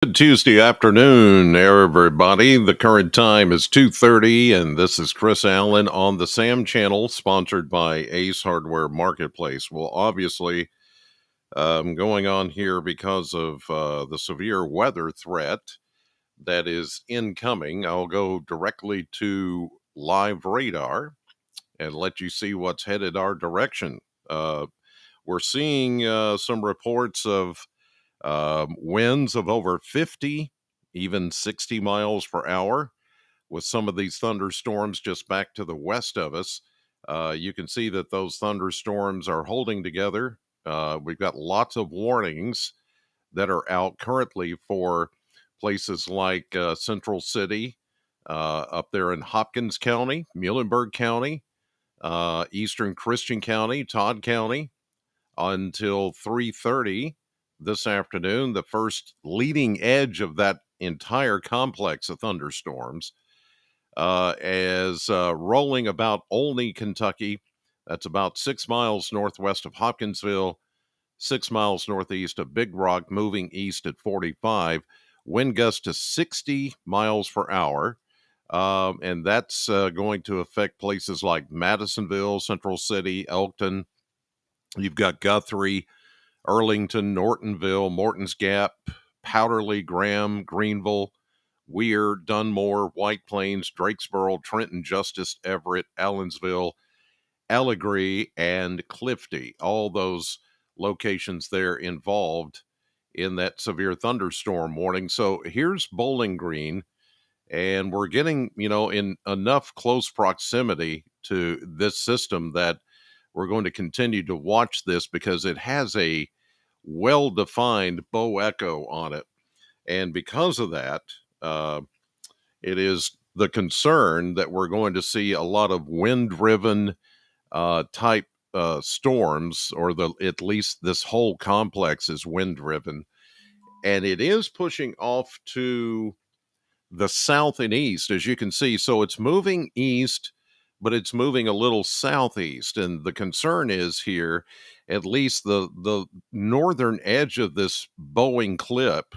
Good Tuesday afternoon, everybody. The current time is 2:30, and this is Chris Allen on the Sam Channel, sponsored by Ace Hardware Marketplace. Well, obviously, going on here because of the severe weather threat that is incoming. I'll go directly to live radar and let you see what's headed our direction. Uh, we're seeing some reports of winds of over 50, even 60 miles per hour, with some of these thunderstorms just back to the west of us. You can see that those thunderstorms are holding together. We've got lots of warnings that are out currently for places like Central City, up there in Hopkins County, Muhlenberg County, Eastern Christian County, Todd County, until 3:30 this afternoon. The first leading edge of that entire complex of thunderstorms is rolling about Olney, Kentucky. That's about 6 miles northwest of Hopkinsville, 6 miles northeast of Big Rock, moving east at 45. Wind gusts to 60 miles per hour. And that's going to affect places like Madisonville, Central City, Elkton. You've got Guthrie, Arlington, Nortonville, Morton's Gap, Powderly, Graham, Greenville, Weir, Dunmore, White Plains, Drakesboro, Trenton, Justice, Everett, Allensville, Allegheny, and Clifty. All those locations there involved in that severe thunderstorm warning. So here's Bowling Green, and we're getting, in enough close proximity to this system that we're going to continue to watch this because it has a well defined bow echo on it. And because of that, it is the concern that we're going to see a lot of wind driven type storms, or at least this whole complex is wind driven. And it is pushing off to the south and east, as you can see. So it's moving east, but it's moving a little southeast. And the concern is here, at least the northern edge of this Boeing clip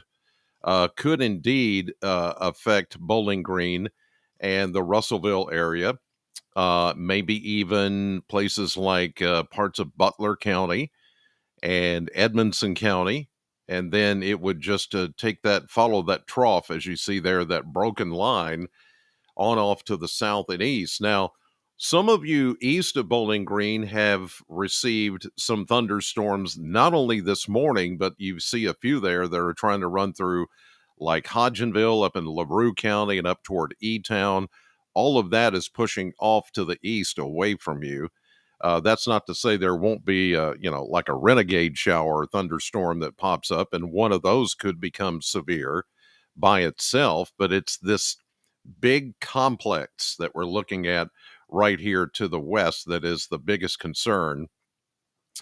could indeed affect Bowling Green and the Russellville area, maybe even places like parts of Butler County and Edmonson County. And then it would just follow that trough, as you see there, that broken line on off to the south and east. Now, some of you east of Bowling Green have received some thunderstorms, not only this morning, but you see a few there that are trying to run through like Hodgenville up in LaRue County and up toward E-Town. All of that is pushing off to the east away from you. That's not to say there won't be, like a renegade shower or thunderstorm that pops up, and one of those could become severe by itself. But it's this big complex that we're looking at right here to the west that is the biggest concern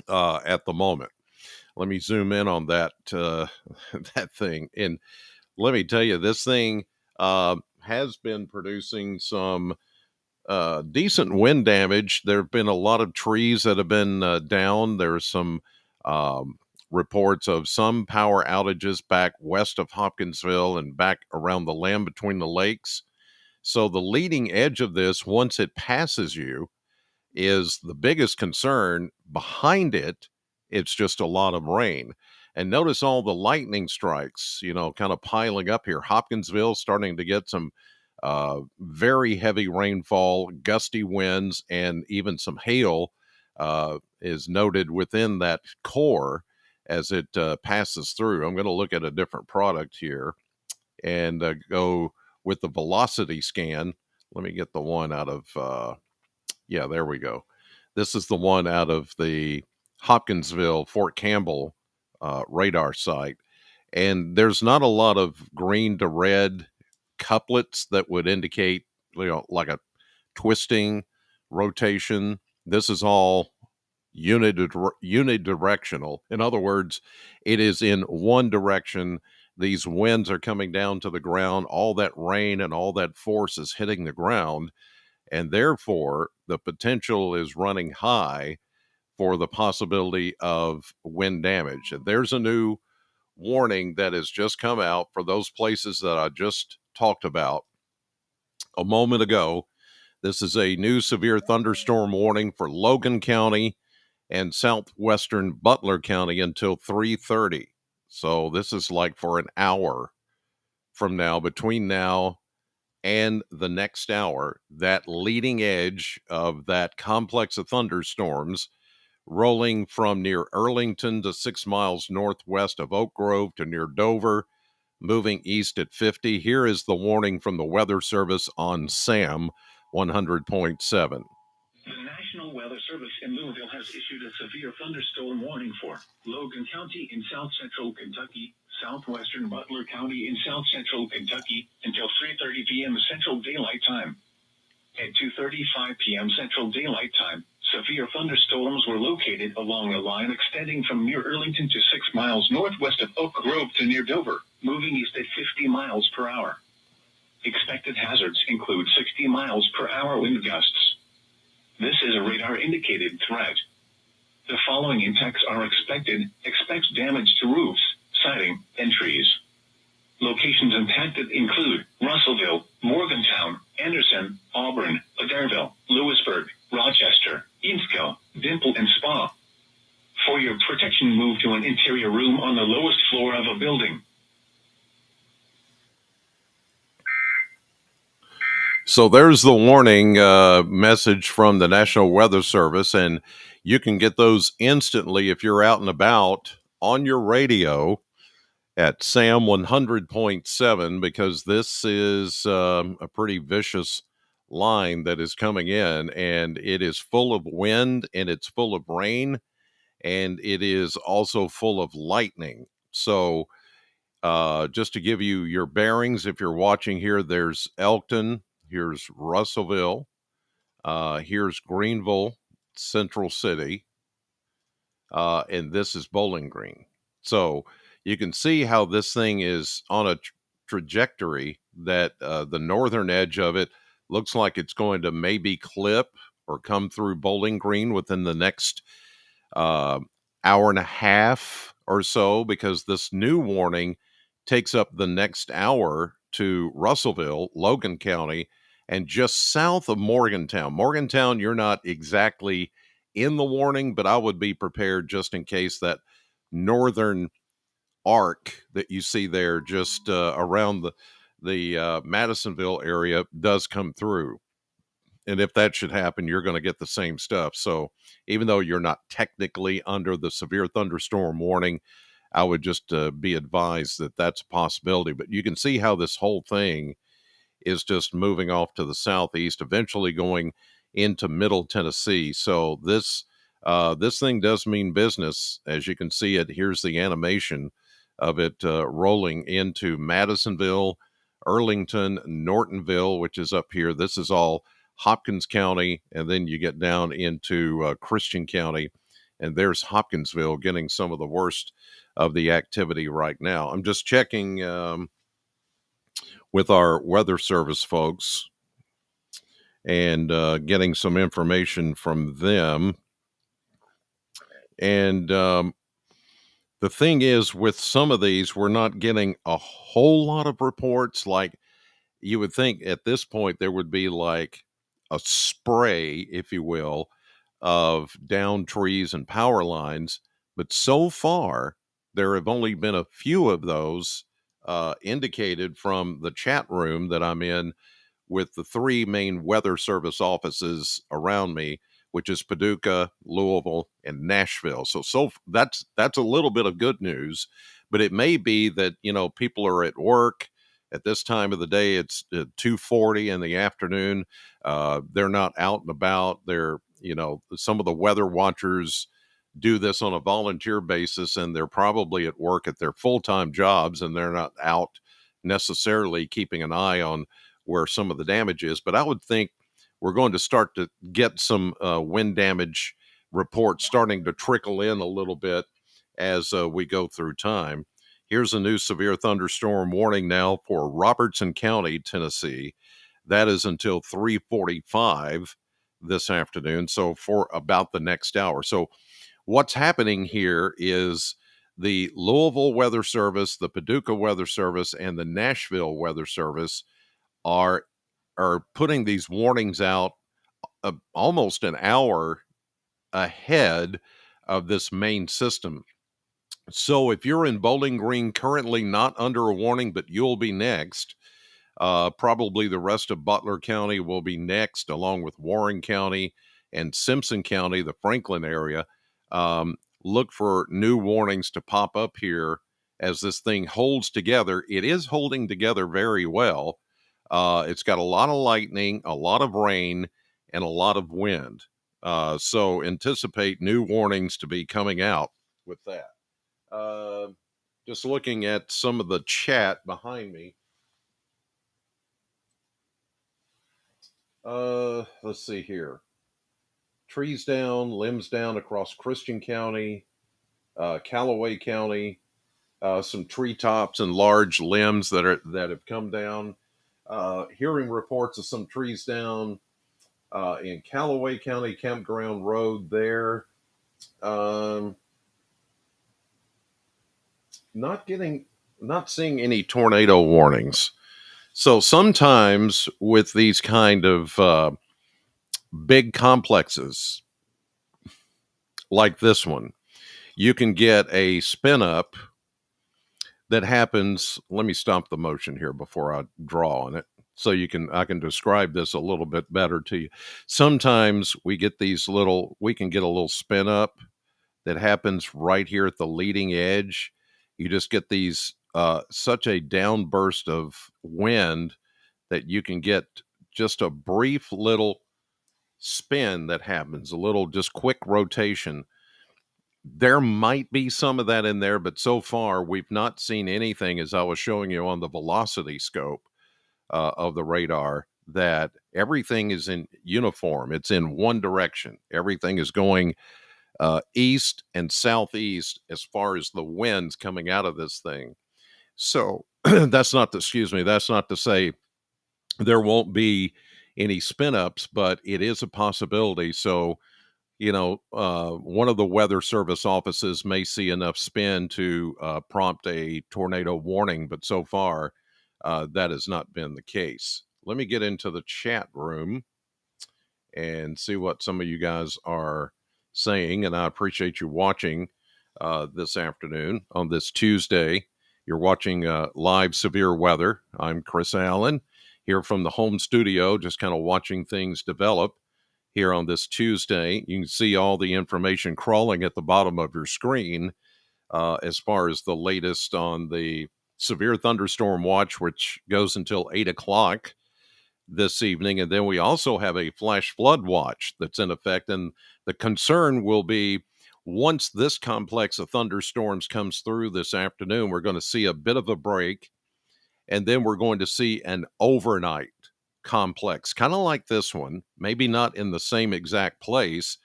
at the moment. Let me zoom in on that that thing, and let me tell you, this thing has been producing some decent wind damage. There have been a lot of trees that have been down. There's some reports of some power outages back west of Hopkinsville and back around the land between the lakes. So the leading edge of this, once it passes you, is the biggest concern. Behind it, it's just a lot of rain. And notice all the lightning strikes, kind of piling up here. Hopkinsville starting to get some very heavy rainfall, gusty winds, and even some hail is noted within that core as it passes through. I'm going to look at a different product here and go with the velocity scan. Let me get the one out of, yeah, there we go. This is the one out of the Hopkinsville, Fort Campbell radar site. And there's not a lot of green to red couplets that would indicate, like a twisting rotation. This is all unidirectional. In other words, it is in one direction. These winds are coming down to the ground. All that rain and all that force is hitting the ground. And therefore, the potential is running high for the possibility of wind damage. And there's a new warning that has just come out for those places that I just talked about a moment ago. This is a new severe thunderstorm warning for Logan County and southwestern Butler County until 3:30. So this is like for an hour from now, between now and the next hour, that leading edge of that complex of thunderstorms rolling from near Earlington to 6 miles northwest of Oak Grove to near Dover, moving east at 50. Here is the warning from the Weather Service on SAM 100.7. The National Weather Service in Louisville has issued a severe thunderstorm warning for Logan County in south central Kentucky, southwestern Butler County in south central Kentucky, until 3:30 p.m. Central Daylight Time. At 2:35 p.m. Central Daylight Time, severe thunderstorms were located along a line extending from near Earlington to 6 miles northwest of Oak Grove to near Dover, moving east at 50 miles per hour. Expected hazards include 60 miles per hour wind gusts. This is a radar-indicated threat. The following impacts are expected. Expect damage to roofs, siding, and trees. Locations impacted include Russellville, Morgantown, Anderson, Auburn, Adairville, Lewisburg, Rochester, Eansville, Dimple, and Spa. For your protection, move to an interior room on the lowest floor of a building. So there's the warning message from the National Weather Service, and you can get those instantly if you're out and about on your radio at SAM 100.7, because this is a pretty vicious line that is coming in, and it is full of wind, and it's full of rain, and it is also full of lightning. So just to give you your bearings, if you're watching here, there's Elkton, here's Russellville, here's Greenville, Central City, and this is Bowling Green. So you can see how this thing is on a trajectory that the northern edge of it looks like it's going to maybe clip or come through Bowling Green within the next uh, hour and a half or so, because this new warning takes up the next hour to Russellville, Logan County, and just south of Morgantown. Morgantown, you're not exactly in the warning, but I would be prepared just in case that northern arc that you see there just around the Madisonville area does come through. And if that should happen, you're going to get the same stuff. So even though you're not technically under the severe thunderstorm warning, I would just be advised that that's a possibility. But you can see how this whole thing is just moving off to the southeast, eventually going into Middle Tennessee. So this thing does mean business, as you can see it. Here's the animation of it rolling into Madisonville, Earlington, Nortonville, which is up here. This is all Hopkins County, and then you get down into Christian County, and there's Hopkinsville getting some of the worst of the activity right now. I'm just checking with our weather service folks and getting some information from them. And the thing is, with some of these, we're not getting a whole lot of reports. Like, you would think at this point there would be like a spray, if you will, of downed trees and power lines. But so far, there have only been a few of those indicated from the chat room that I'm in with the three main weather service offices around me, which is Paducah, Louisville, and Nashville. So that's a little bit of good news, but it may be that, people are at work at this time of the day. It's 2:40 in the afternoon. They're not out and about. They're, some of the weather watchers do this on a volunteer basis, and they're probably at work at their full-time jobs, and they're not out necessarily keeping an eye on where some of the damage is. But I would think we're going to start to get some wind damage reports starting to trickle in a little bit as we go through time. Here's a new severe thunderstorm warning now for Robertson County, Tennessee. That is until 3:45 this afternoon, so for about the next hour. So what's happening here is the Louisville Weather Service, the Paducah Weather Service, and the Nashville Weather Service are putting these warnings out almost an hour ahead of this main system. So if you're in Bowling Green, currently not under a warning, but you'll be next. Probably the rest of Butler County will be next, along with Warren County and Simpson County, the Franklin area. Look for new warnings to pop up here as this thing holds together. It is holding together very well. It's got a lot of lightning, a lot of rain, and a lot of wind. So anticipate new warnings to be coming out with that. Just looking at some of the chat behind me. Let's see here. Trees down, limbs down across Christian County, Callaway County. Some treetops and large limbs that have come down. Hearing reports of some trees down in Callaway County, Campground Road there. Not seeing any tornado warnings. So sometimes with these kind of big complexes like this one, you can get a spin up that happens. Let me stop the motion here before I draw on it, so I can describe this a little bit better to you. Sometimes we can get a little spin up that happens right here at the leading edge. You just get these such a downburst of wind that you can get just a brief little spin that happens, a little just quick rotation. There might be some of that in there, but so far we've not seen anything, as I was showing you on the velocity scope of the radar, that everything is in uniform. It's in one direction. Everything is going east and southeast as far as the winds coming out of this thing. So that's not to say there won't be any spin ups, but it is a possibility. So, one of the Weather Service offices may see enough spin to prompt a tornado warning, but so far that has not been the case. Let me get into the chat room and see what some of you guys are saying. And I appreciate you watching this afternoon on this Tuesday. You're watching live severe weather. I'm Chris Allen here from the home studio, just kind of watching things develop here on this Tuesday. You can see all the information crawling at the bottom of your screen as far as the latest on the severe thunderstorm watch, which goes until 8 o'clock this evening. And then we also have a flash flood watch that's in effect. And the concern will be, once this complex of thunderstorms comes through this afternoon, we're going to see a bit of a break. And then we're going to see an overnight complex, kind of like this one, maybe not in the same exact place,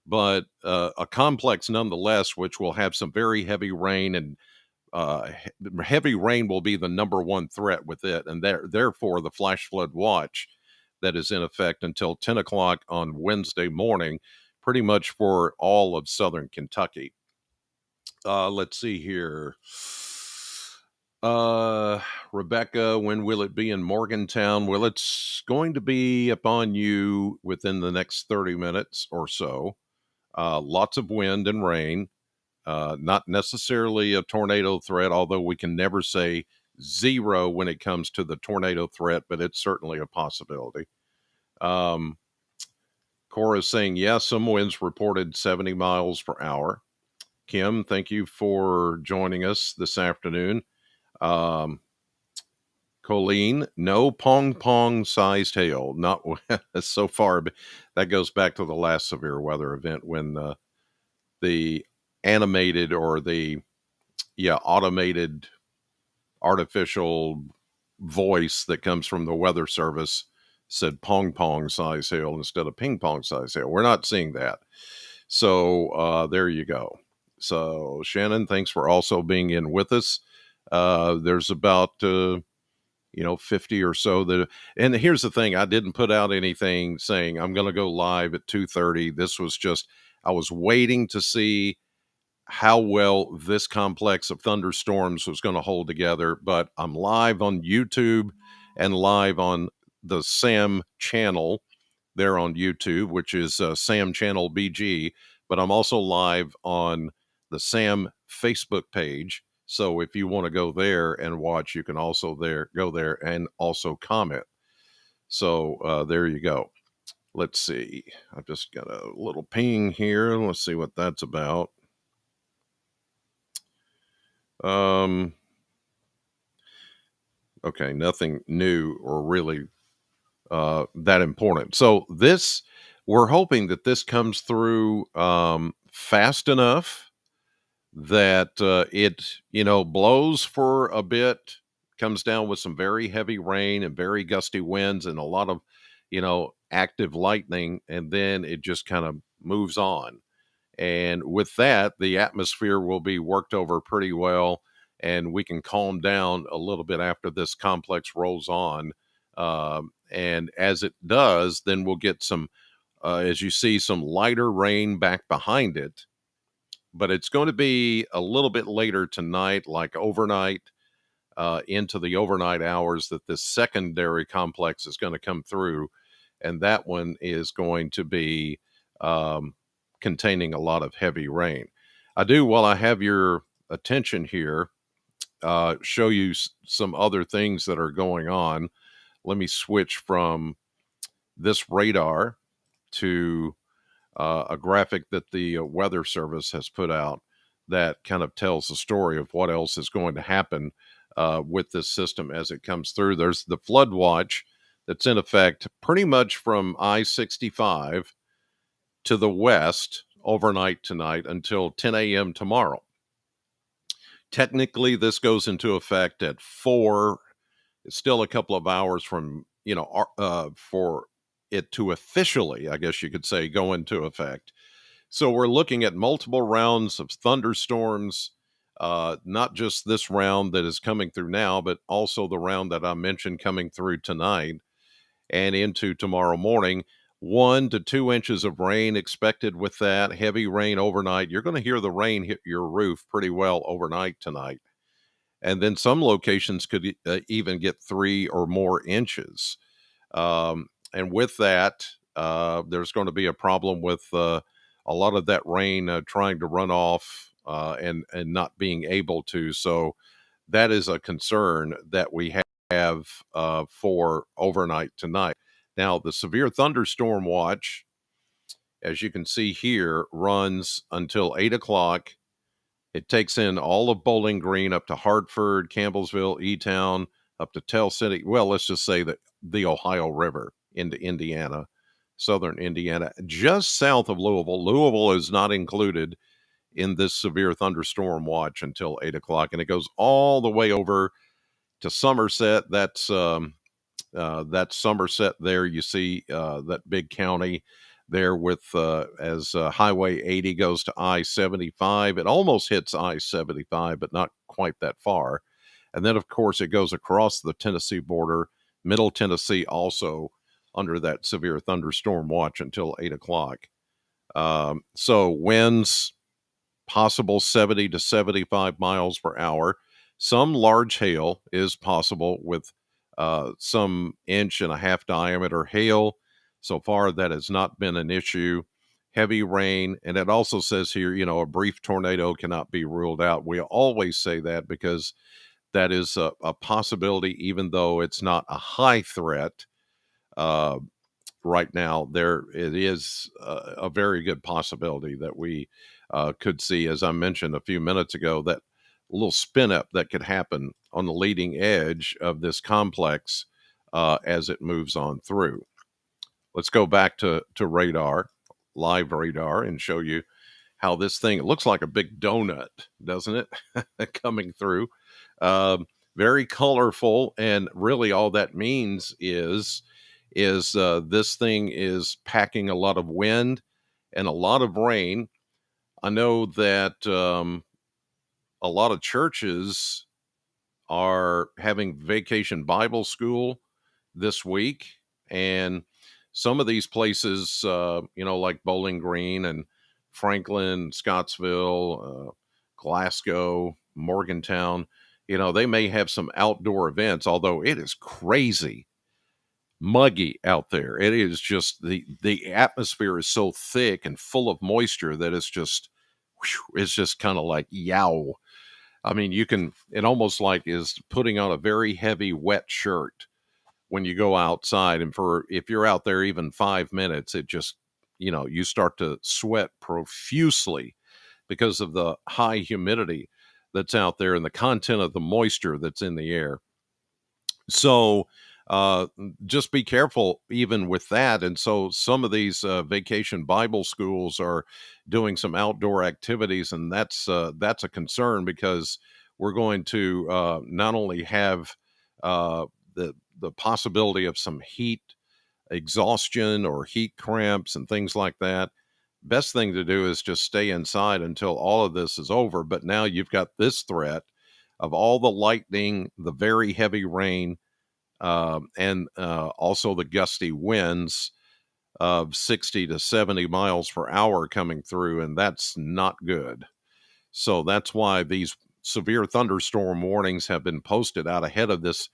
but a complex nonetheless, which will have some very heavy rain, and heavy rain will be the number one threat with it. And therefore, the flash flood watch that is in effect until 10 o'clock on Wednesday morning, pretty much for all of southern Kentucky. Let's see here. Rebecca, when will it be in Morgantown? Well, it's going to be upon you within the next 30 minutes or so. Lots of wind and rain. Not necessarily a tornado threat, although we can never say zero when it comes to the tornado threat, but it's certainly a possibility. Cora's saying, yes, some winds reported 70 miles per hour. Kim, thank you for joining us this afternoon. Colleen, no pong sized hail, not so far, but that goes back to the last severe weather event when the animated or the automated artificial voice that comes from the Weather Service said pong size hail instead of ping pong size hail. We're not seeing that. So there you go. So Shannon, thanks for also being in with us. There's about 50 or so and here's the thing, I didn't put out anything saying I'm going to go live at 2:30. This was just, I was waiting to see how well this complex of thunderstorms was going to hold together. But I'm live on YouTube and live on the Sam channel there on YouTube, which is Sam Channel BG. But I'm also live on the Sam Facebook page. So if you want to go there and watch, you can also go there and also comment. So there you go. Let's see. I've just got a little ping here. Let's see what that's about. Um, okay, nothing new or really that important. So this, we're hoping that this comes through fast enough that it, blows for a bit, comes down with some very heavy rain and very gusty winds and a lot of, active lightning, and then it just kind of moves on. And with that, the atmosphere will be worked over pretty well, and we can calm down a little bit after this complex rolls on. And as it does, then we'll get some, as you see, some lighter rain back behind it. But it's going to be a little bit later tonight, like overnight, into the overnight hours, that this secondary complex is going to come through. And that one is going to be containing a lot of heavy rain. I do, while I have your attention here, show you some other things that are going on. Let me switch from this radar to a graphic that the Weather Service has put out that kind of tells the story of what else is going to happen with this system as it comes through. There's the flood watch that's in effect pretty much from I-65 to the west overnight tonight until 10 a.m. tomorrow. Technically, this goes into effect at 4. It's still a couple of hours from, for it to officially, I guess you could say, go into effect. So we're looking at multiple rounds of thunderstorms, not just this round that is coming through now, but also the round that I mentioned coming through tonight and into tomorrow morning. 1 to 2 inches of rain expected with that. Heavy rain overnight. You're going to hear the rain hit your roof pretty well overnight tonight. And then some locations could even get 3 or more inches. And with that, there's going to be a problem with a lot of that rain trying to run off and not being able to. So that is a concern that we have for overnight tonight. Now, the severe thunderstorm watch, as you can see here, runs until 8 o'clock. It takes in all of Bowling Green up to Hartford, Campbellsville, E-Town, up to Tell City. Well, let's just say that the Ohio River into Indiana, southern Indiana, just south of Louisville. Louisville is not included in this severe thunderstorm watch until 8 o'clock, and it goes all the way over to Somerset. That's Somerset there. You see that big county there with as Highway 80 goes to I-75. It almost hits I-75, but not quite that far. And then, of course, it goes across the Tennessee border, Middle Tennessee also under that severe thunderstorm watch until 8 o'clock. So winds possible 70 to 75 miles per hour. Some large hail is possible with some 1.5 inch diameter hail. So far, that has not been an issue. Heavy rain. And it also says here, a brief tornado cannot be ruled out. We always say that because that is a possibility, even though it's not a high threat. Right now, there it is a very good possibility that we could see, as I mentioned a few minutes ago, that little spin up that could happen on the leading edge of this complex as it moves on through. Let's go back to radar, live radar, and show you how this thing, it looks like a big donut, doesn't it? Coming through. Very colorful. And really all that means is this thing is packing a lot of wind and a lot of rain. I know that a lot of churches are having vacation Bible school this week. And some of these places, like Bowling Green and Franklin, Scottsville, Glasgow, Morgantown, they may have some outdoor events, although it is crazy muggy out there. It is just the atmosphere is so thick and full of moisture that it's just kind of like yow. I mean, it almost like is putting on a very heavy wet shirt when you go outside. And if you're out there even 5 minutes, it just, you start to sweat profusely because of the high humidity that's out there and the content of the moisture that's in the air. So uh, just be careful even with that. And so some of these vacation Bible schools are doing some outdoor activities, and that's a concern because we're going to not only have uh, the possibility of some heat exhaustion or heat cramps and things like that. Best thing to do is just stay inside until all of this is over. But now you've got this threat of all the lightning, the very heavy rain, and also the gusty winds of 60 to 70 miles per hour coming through, and that's not good. So that's why these severe thunderstorm warnings have been posted out ahead of this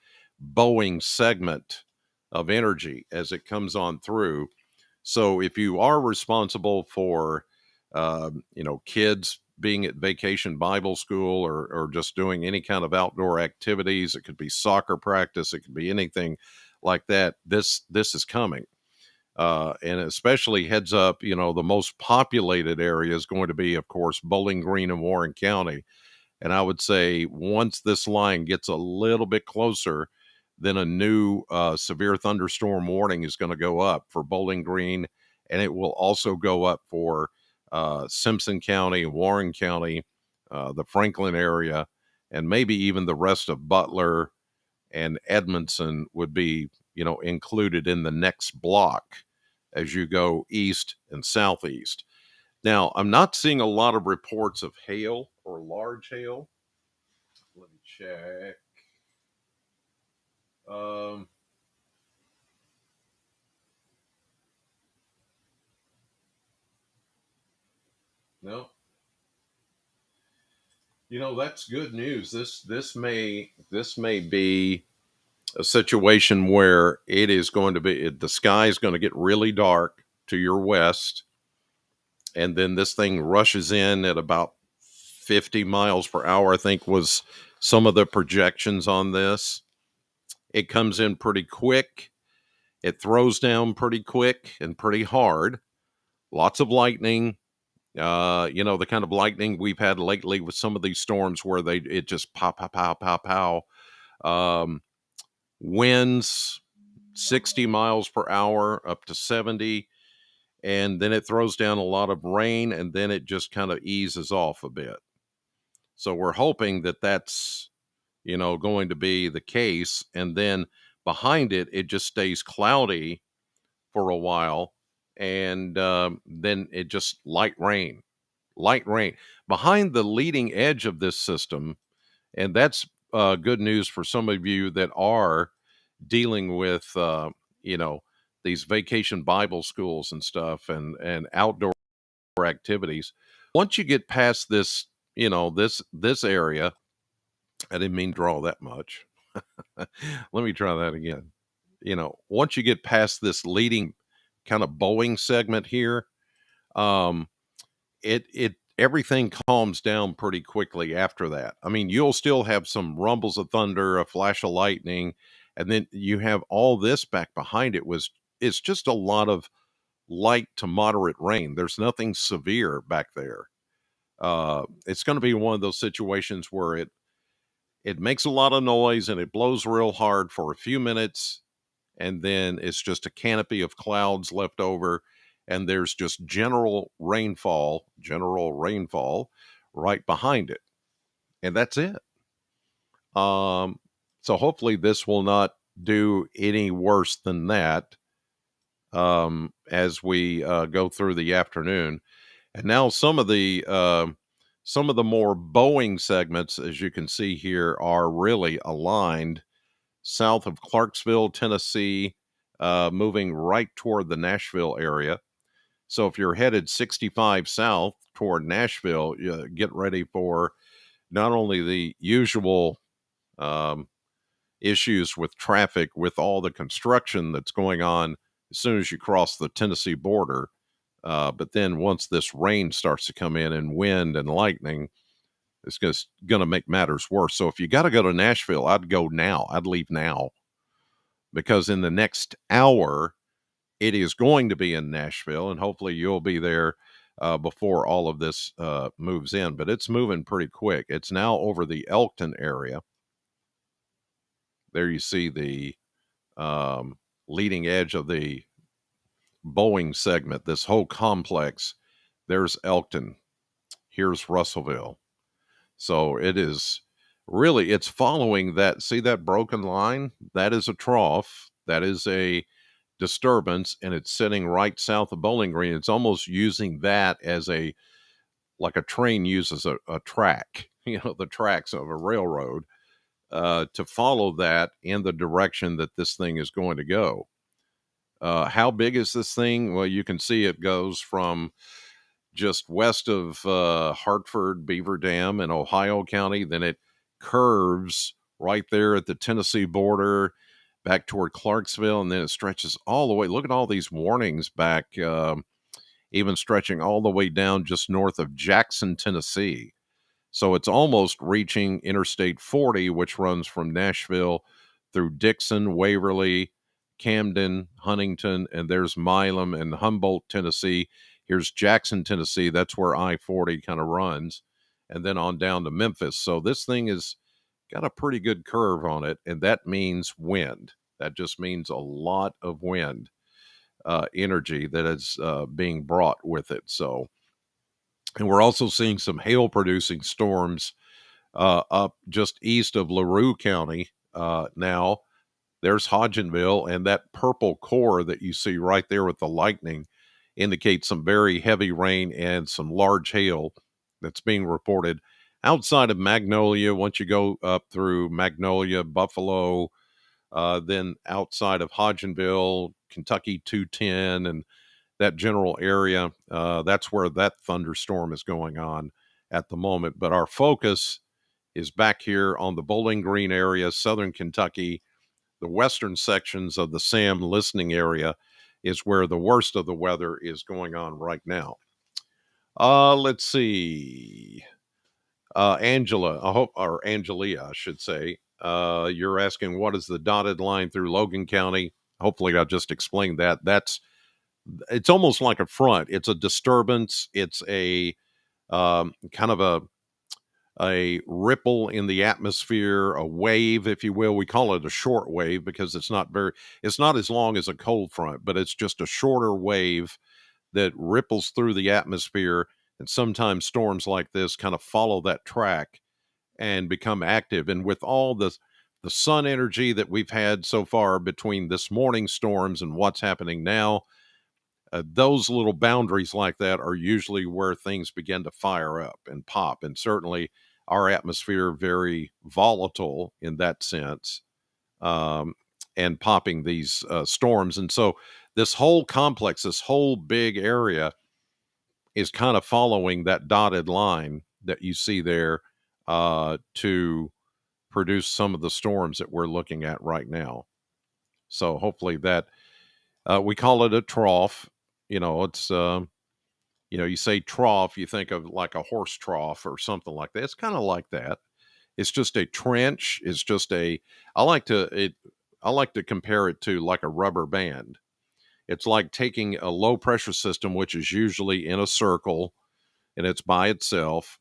Boeing segment of energy as it comes on through. So if you are responsible for, kids being at vacation Bible school or just doing any kind of outdoor activities, it could be soccer practice, it could be anything like that. This is coming. And especially heads up, the most populated area is going to be, of course, Bowling Green and Warren County. And I would say once this line gets a little bit closer, then a new severe thunderstorm warning is going to go up for Bowling Green, and it will also go up for Simpson County, Warren County, the Franklin area, and maybe even the rest of Butler and Edmondson would be, included in the next block as you go east and southeast. Now, I'm not seeing a lot of reports of hail or large hail. Let me check. Um, no, that's good news. This may be a situation where it is going to be the sky is going to get really dark to your west, and then this thing rushes in at about 50 miles per hour. I think was some of the projections on this. It comes in pretty quick. It throws down pretty quick and pretty hard. Lots of lightning. The kind of lightning we've had lately with some of these storms where it just pow pow pow pow pow. Um, Winds 60 miles per hour up to 70, and then it throws down a lot of rain, and then it just kind of eases off a bit. So we're hoping that that's going to be the case, and then behind it, it just stays cloudy for a while, and then it just light rain behind the leading edge of this system. And that's good news for some of you that are dealing with, you know, these vacation Bible schools and stuff and outdoor activities. Once you get past this, this area, I didn't mean to draw that much. Let me try that again. Once you get past this leading kind of Boeing segment here, um, it everything calms down pretty quickly after that. I mean, you'll still have some rumbles of thunder, a flash of lightning, and then you have all this back behind it. It's just a lot of light to moderate rain. There's nothing severe back there. It's going to be one of those situations where it makes a lot of noise and it blows real hard for a few minutes, and then it's just a canopy of clouds left over, and there's just general rainfall right behind it, and that's it. um so hopefully this will not do any worse than that as we go through the afternoon. And now some of the more Boeing segments, as you can see here, are really aligned south of Clarksville, Tennessee, moving right toward the Nashville area. So if you're headed 65 south toward Nashville, get ready for not only the usual um, issues with traffic with all the construction that's going on as soon as you cross the Tennessee border. But then once this rain starts to come in and wind and lightning, it's just going to make matters worse. So if you got to go to Nashville, I'd go now. I'd leave now because in the next hour, it is going to be in Nashville, and hopefully you'll be there before all of this moves in. But it's moving pretty quick. It's now over the Elkton area. There you see the leading edge of the Boeing segment, this whole complex. There's Elkton. Here's Russellville. So it is really, it's following that. See that broken line? That is a trough. That is a disturbance, and it's sitting right south of Bowling Green. It's almost using that as a, like a train uses a track, the tracks of a railroad, to follow that in the direction that this thing is going to go. How big is this thing? Well, you can see it goes from just west of Hartford, Beaver Dam, and Ohio County. Then it curves right there at the Tennessee border back toward Clarksville, and then it stretches all the way. Look at all these warnings back, even stretching all the way down just north of Jackson, Tennessee. So it's almost reaching Interstate 40, which runs from Nashville through Dixon, Waverly, Camden, Huntington, and there's Milam and Humboldt, Tennessee. Here's Jackson, Tennessee. That's where I 40 kind of runs, and then on down to Memphis. So this thing has got a pretty good curve on it, and that means wind. That just means a lot of wind energy that is being brought with it. So, and we're also seeing some hail producing storms up just east of LaRue County now. There's Hodgenville, and that purple core that you see right there with the lightning indicates some very heavy rain and some large hail that's being reported outside of Magnolia. Once you go up through Magnolia, Buffalo, then outside of Hodgenville, Kentucky 210, and that general area, that's where that thunderstorm is going on at the moment. But our focus is back here on the Bowling Green area, southern Kentucky. The western sections of the Sam listening area is where the worst of the weather is going on right now. Let's see. Angela, I hope, or Angelia, I should say. You're asking what is the dotted line through Logan County? Hopefully, I just explained that. It's almost like a front. It's a disturbance. It's a kind of a ripple in the atmosphere, a wave, if you will. We call it a short wave because it's not as long as a cold front, but it's just a shorter wave that ripples through the atmosphere. And sometimes storms like this kind of follow that track and become active. And with all the sun energy that we've had so far between this morning storms and what's happening now, those little boundaries like that are usually where things begin to fire up and pop. And certainly our atmosphere very volatile in that sense, um, and popping these storms. And so this whole complex, this whole big area is kind of following that dotted line that you see there to produce some of the storms that we're looking at right now. So hopefully that we call it a trough. It's you say trough, you think of like a horse trough or something like that. It's kind of like that. It's just a trench. It's just a. I like to it. I like to compare it to like a rubber band. It's like taking a low pressure system, which is usually in a circle, and it's by itself,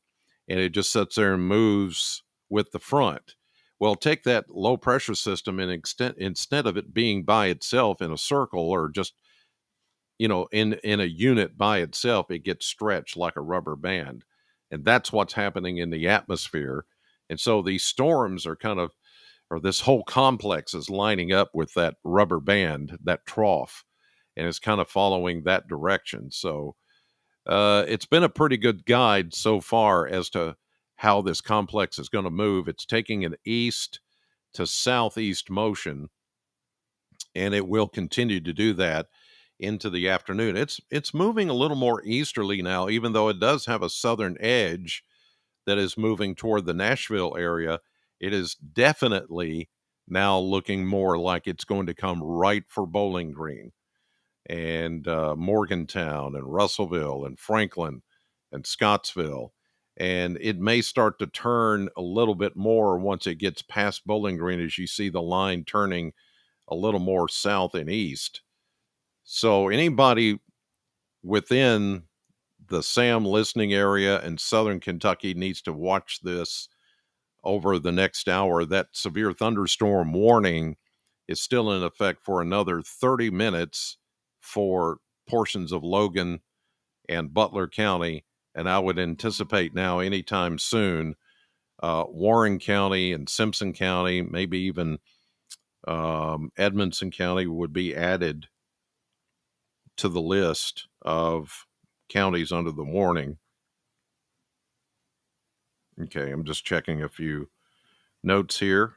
and it just sits there and moves with the front. Well, take that low pressure system and instead of it being by itself in a circle or just in a unit by itself, it gets stretched like a rubber band. And that's what's happening in the atmosphere. And so these storms are kind of, or this whole complex is lining up with that rubber band, that trough, and it's kind of following that direction. So it's been a pretty good guide so far as to how this complex is going to move. It's taking an east to southeast motion, and it will continue to do that into the afternoon. It's moving a little more easterly now, even though it does have a southern edge that is moving toward the Nashville area. It is definitely now looking more like it's going to come right for Bowling Green and Morgantown and Russellville and Franklin and Scottsville. And it may start to turn a little bit more once it gets past Bowling Green, as you see the line turning a little more south and east. So anybody within the Sam listening area in southern Kentucky needs to watch this over the next hour. That severe thunderstorm warning is still in effect for another 30 minutes for portions of Logan and Butler County. And I would anticipate now, anytime soon, Warren County and Simpson County, maybe even Edmonson County would be added to the list of counties under the warning. Okay, I'm just checking a few notes here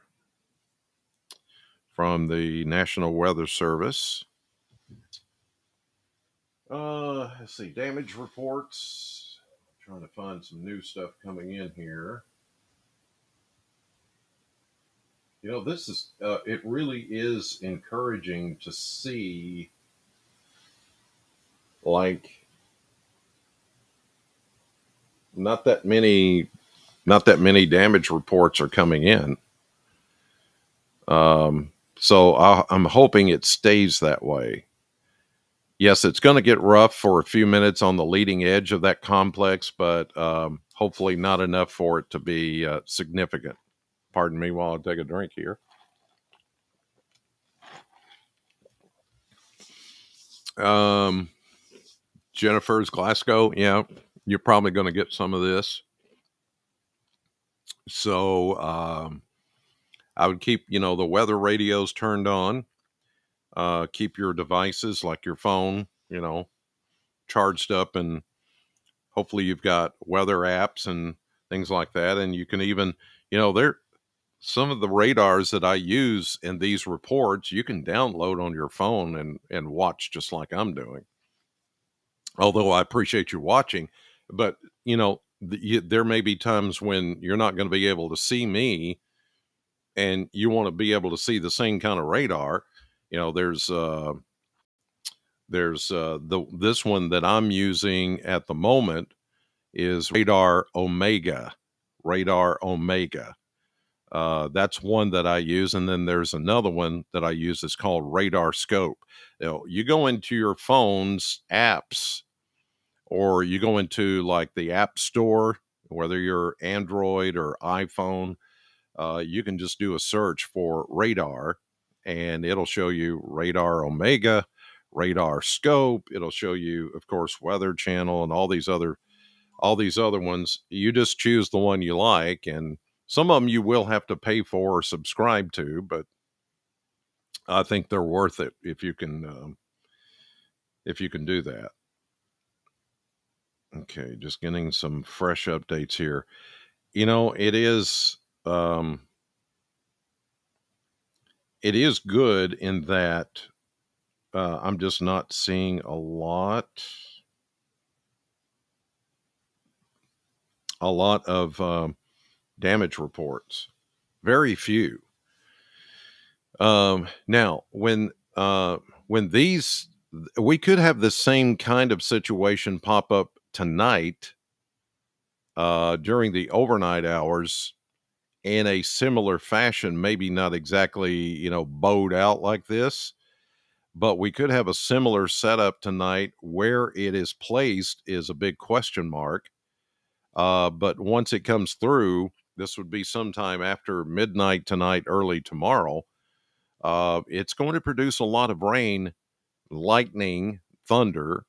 from the National Weather Service. Let's see, damage reports. I'm trying to find some new stuff coming in here. You know, this is, it really is encouraging to see, like, not that many damage reports are coming in. So I'm hoping it stays that way. Yes, it's going to get rough for a few minutes on the leading edge of that complex, but hopefully not enough for it to be significant. Pardon me while I take a drink here. Jennifer's Glasgow. Yeah, you're probably going to get some of this. So I would keep, the weather radios turned on. Keep your devices like your phone, charged up, and hopefully you've got weather apps and things like that. And you can even, there some of the radars that I use in these reports, you can download on your phone and watch just like I'm doing. Although I appreciate you watching, but there may be times when you're not going to be able to see me, and you want to be able to see the same kind of radar. There's this one that I'm using at the moment is Radar Omega. Radar Omega. That's one that I use, and then there's another one that I use. It's called Radar Scope. You go into your phone's apps, or you go into like the App Store, whether you're Android or iPhone. You can just do a search for radar, and it'll show you Radar Omega, Radar Scope. It'll show you, of course, Weather Channel and all these other ones. You just choose the one you like, and some of them you will have to pay for or subscribe to, but I think they're worth it if you can do that. Okay, just getting some fresh updates here. It is good in that I'm just not seeing a lot of damage reports. Very few. Now, when these, we could have the same kind of situation pop up tonight during the overnight hours in a similar fashion, maybe not exactly, bowed out like this, but we could have a similar setup tonight. Where it is placed is a big question mark. But once it comes through, this would be sometime after midnight tonight, early tomorrow. It's going to produce a lot of rain, lightning, thunder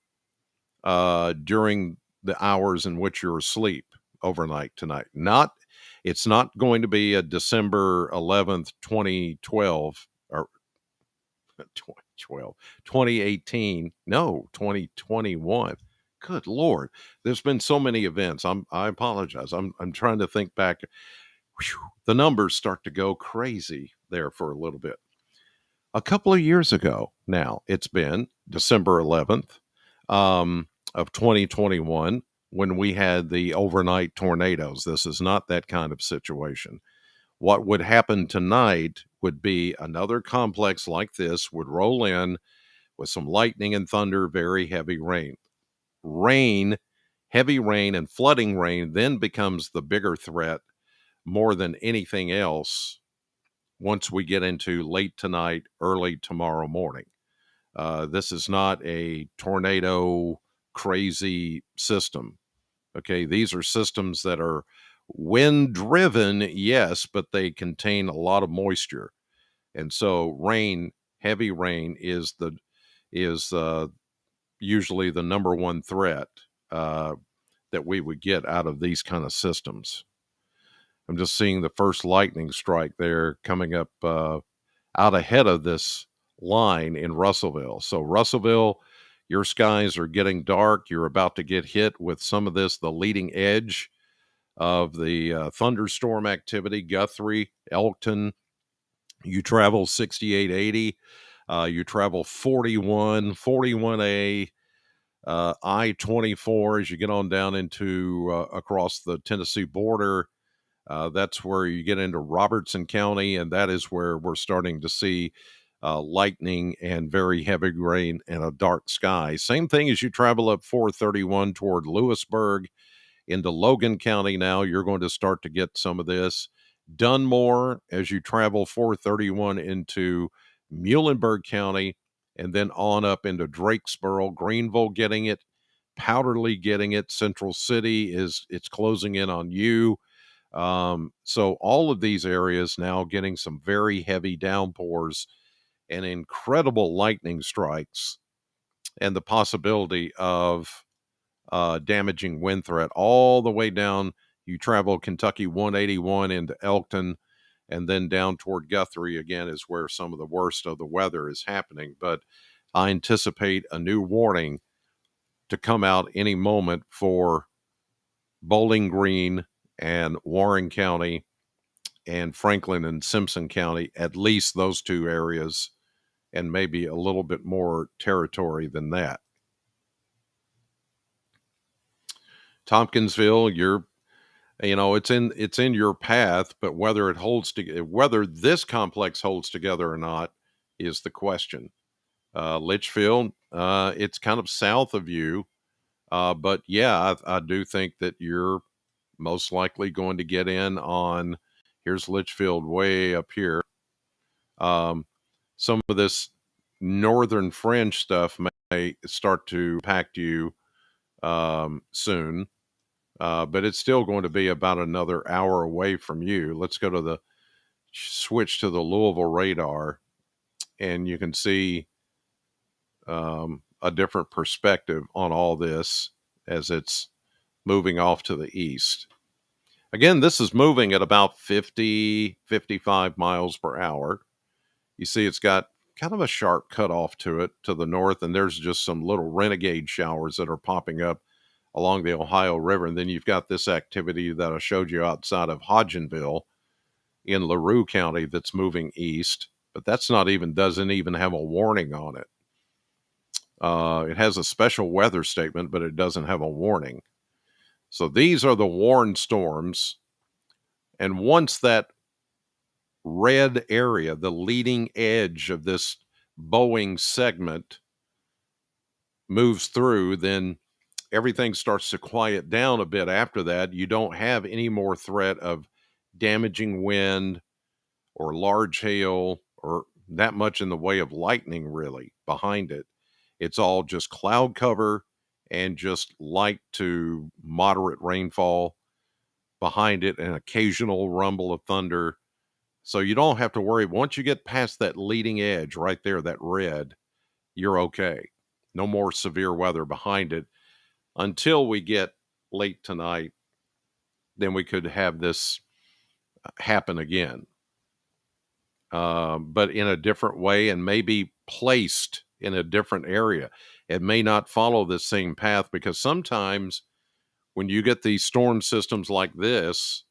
during the hours in which you're asleep overnight tonight. It's not going to be a December 11th, 2012 or 2018. No, 2021. Good Lord. There's been so many events. I apologize. I'm trying to think back. Whew, the numbers start to go crazy there for a little bit. A couple of years ago now, it's been December 11th of 2021 when we had the overnight tornadoes. This is not that kind of situation. What would happen tonight would be another complex like this would roll in with some lightning and thunder, very heavy rain. Rain, heavy rain, and flooding rain then becomes the bigger threat more than anything else once we get into late tonight, early tomorrow morning. This is not a tornado crazy system. Okay, these are systems that are wind driven, yes, but they contain a lot of moisture, and so rain, heavy rain, is usually the number one threat uh, that we would get out of these kind of systems. I'm just seeing the first lightning strike there coming up out ahead of this line in Russellville. So, Russellville, your skies are getting dark. You're about to get hit with some of this, the leading edge of the thunderstorm activity. Guthrie, Elkton, you travel 6880. You travel 41, 41A, I-24 as you get on down into across the Tennessee border. That's where you get into Robertson County, and that is where we're starting to see lightning and very heavy rain and a dark sky. Same thing as you travel up 431 toward Lewisburg into Logan County. Now you're going to start to get some of this. Dunmore, as you travel 431 into Muhlenberg County, and then on up into Drakesboro, Greenville getting it, Powderly getting it, Central City is it's closing in on you. So all of these areas now getting some very heavy downpours and incredible lightning strikes, and the possibility of damaging wind threat all the way down. You travel Kentucky 181 into Elkton, and then down toward Guthrie again is where some of the worst of the weather is happening. But I anticipate a new warning to come out any moment for Bowling Green and Warren County and Franklin and Simpson County, at least those two areas, and maybe a little bit more territory than that. Tompkinsville, it's in your path, but whether this complex holds together or not is the question. Litchfield, it's kind of south of you, but yeah, I do think that you're most likely going to get in on. Here's Litchfield way up here. Some of this northern fringe stuff may start to impact you soon, but it's still going to be about another hour away from you. Let's go to the switch to the Louisville radar, and you can see a different perspective on all this as it's moving off to the east. Again, this is moving at about 50, 55 miles per hour. You see, it's got kind of a sharp cutoff to it to the north, and there's just some little renegade showers that are popping up along the Ohio River. And then you've got this activity that I showed you outside of Hodgenville in LaRue County that's moving east, but doesn't even have a warning on it. It has a special weather statement, but it doesn't have a warning. So these are the warned storms. And once that red area, the leading edge of this Boeing segment, moves through, then everything starts to quiet down a bit after that. You don't have any more threat of damaging wind or large hail or that much in the way of lightning really behind it. It's all just cloud cover and just light to moderate rainfall behind it, an occasional rumble of thunder. So you don't have to worry. Once you get past that leading edge right there, that red, you're okay. No more severe weather behind it until we get late tonight. Then we could have this happen again, but in a different way and maybe placed in a different area. It may not follow the same path because sometimes when you get these storm systems like this,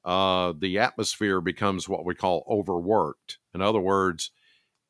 the atmosphere becomes what we call overworked. In other words,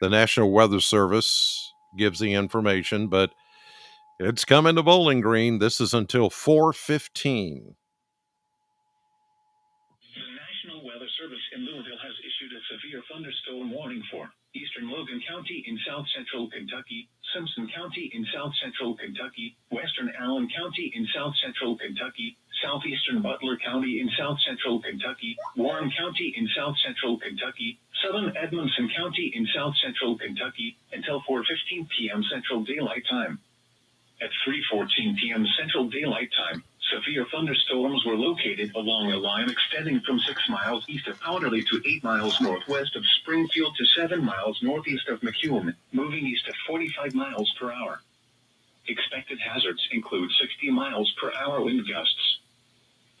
The National Weather Service gives the information, but it's coming to Bowling Green. This is until 4:15. The National Weather Service in Louisville has issued a severe thunderstorm warning for eastern Logan County in south central Kentucky, Simpson County in south central Kentucky, western Allen County in south central Kentucky, southeastern Butler County in south central Kentucky, Warren County in south central Kentucky, southern Edmonson County in south central Kentucky, until 4:15 p.m. Central Daylight Time. At 3:14 p.m. Central Daylight Time, severe thunderstorms were located along a line extending from 6 miles east of Powderly to 8 miles northwest of Springfield to 7 miles northeast of McEwen, moving east at 45 miles per hour. Expected hazards include 60 miles per hour wind gusts.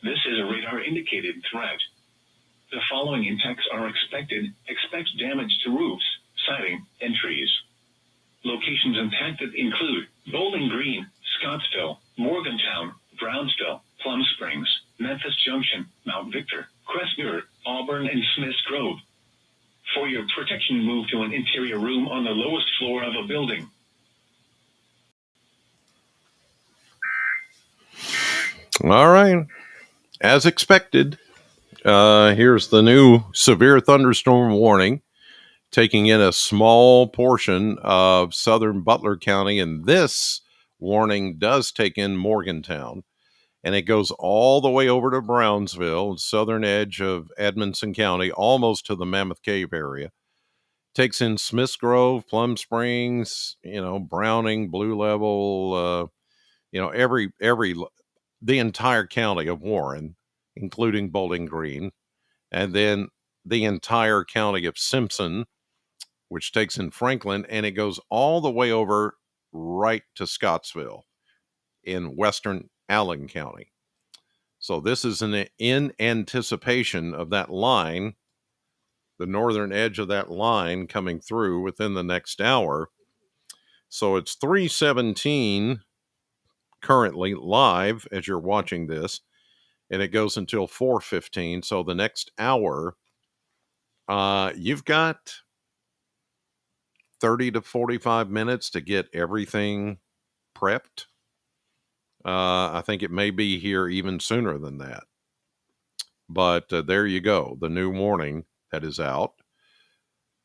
This is a radar-indicated threat. The following impacts are expected. Expect damage to roofs, siding, and trees. Locations impacted include Bowling Green, Scottsville, Morgantown, Brownsville, Plum Springs, Memphis Junction, Mount Victor, Crestmere, Auburn, and Smiths Grove. For your protection, move to an interior room on the lowest floor of a building. All right. As expected, here's the new severe thunderstorm warning, taking in a small portion of southern Butler County. And this warning does take in Morgantown, and it goes all the way over to Brownsville, southern edge of Edmonson County, almost to the Mammoth Cave area. Takes in Smiths Grove, Plum Springs, Browning, Blue Level, the entire county of Warren, including Bowling Green, and then the entire county of Simpson, which takes in Franklin, and it goes all the way over right to Scottsville in western Allen County. So this is in anticipation of that line, the northern edge of that line coming through within the next hour. So it's 3:17 currently live as you're watching this, and it goes until 4:15. So the next hour, you've got 30 to 45 minutes to get everything prepped. I think it may be here even sooner than that. But there you go, the new warning that is out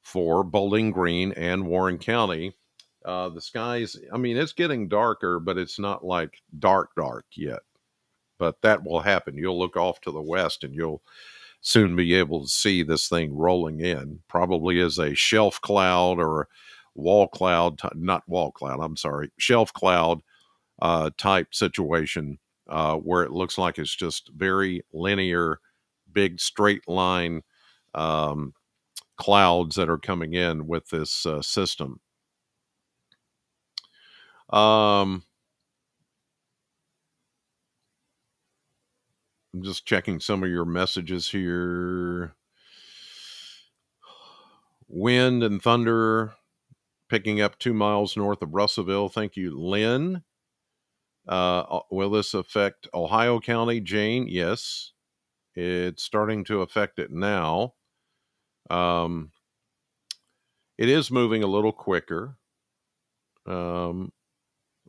for Bowling Green and Warren County. The skies, it's getting darker, but it's not like dark yet. But that will happen. You'll look off to the west and you'll soon be able to see this thing rolling in, probably as a shelf cloud or wall cloud, not wall cloud, I'm sorry, shelf cloud type situation, where it looks like it's just very linear, big straight line clouds that are coming in with this system. I'm just checking some of your messages here. Wind and thunder picking up 2 miles north of Russellville. Thank you, Lynn. Will this affect Ohio County, Jane? Yes, it's starting to affect it now. It is moving a little quicker.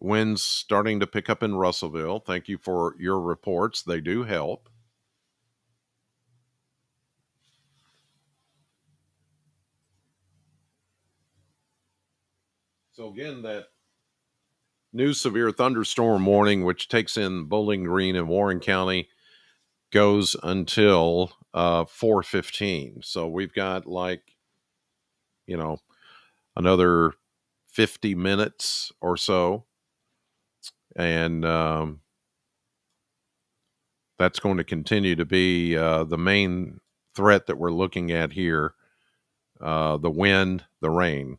Winds starting to pick up in Russellville. Thank you for your reports. They do help. So again, that new severe thunderstorm warning, which takes in Bowling Green and Warren County, goes until 4:15. So we've got another 50 minutes or so. And that's going to continue to be the main threat that we're looking at here. The wind, the rain.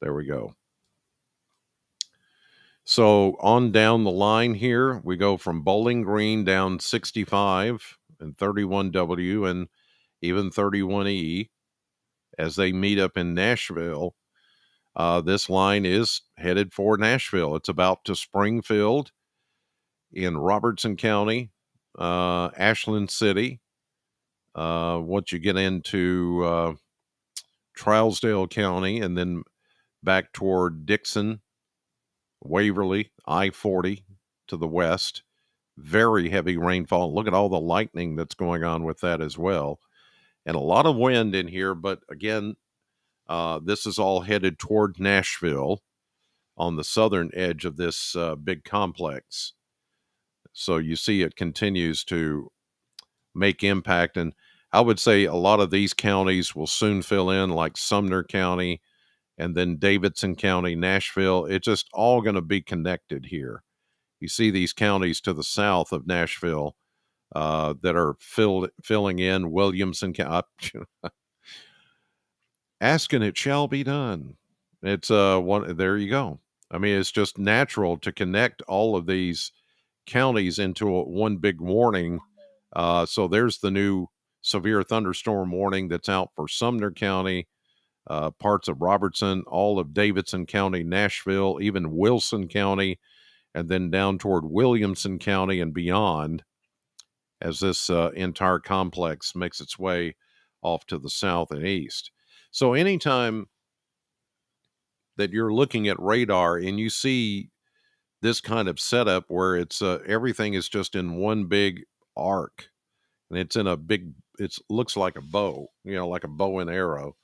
There we go. So on down the line here, we go from Bowling Green down 65 and 31W and even 31E as they meet up in Nashville. This line is headed for Nashville. It's about to Springfield in Robertson County, Ashland City. Once you get into Trousdale County, and then back toward Dixon, Waverly, I-40 to the west. Very heavy rainfall. Look at all the lightning that's going on with that as well. And a lot of wind in here, but again, this is all headed toward Nashville on the southern edge of this big complex. So you see it continues to make impact. And I would say a lot of these counties will soon fill in, like Sumner County and then Davidson County, Nashville. It's just all going to be connected here. You see these counties to the south of Nashville that are filling in. Williamson County. Ask and it shall be done. It's one. There you go. I mean, it's just natural to connect all of these counties into one big warning. So there's the new severe thunderstorm warning that's out for Sumner County, parts of Robertson, all of Davidson County, Nashville, even Wilson County, and then down toward Williamson County and beyond as this entire complex makes its way off to the south and east. So anytime that you're looking at radar and you see this kind of setup where it's everything is just in one big arc and it's in a big, it looks like a bow, like a bow and arrow.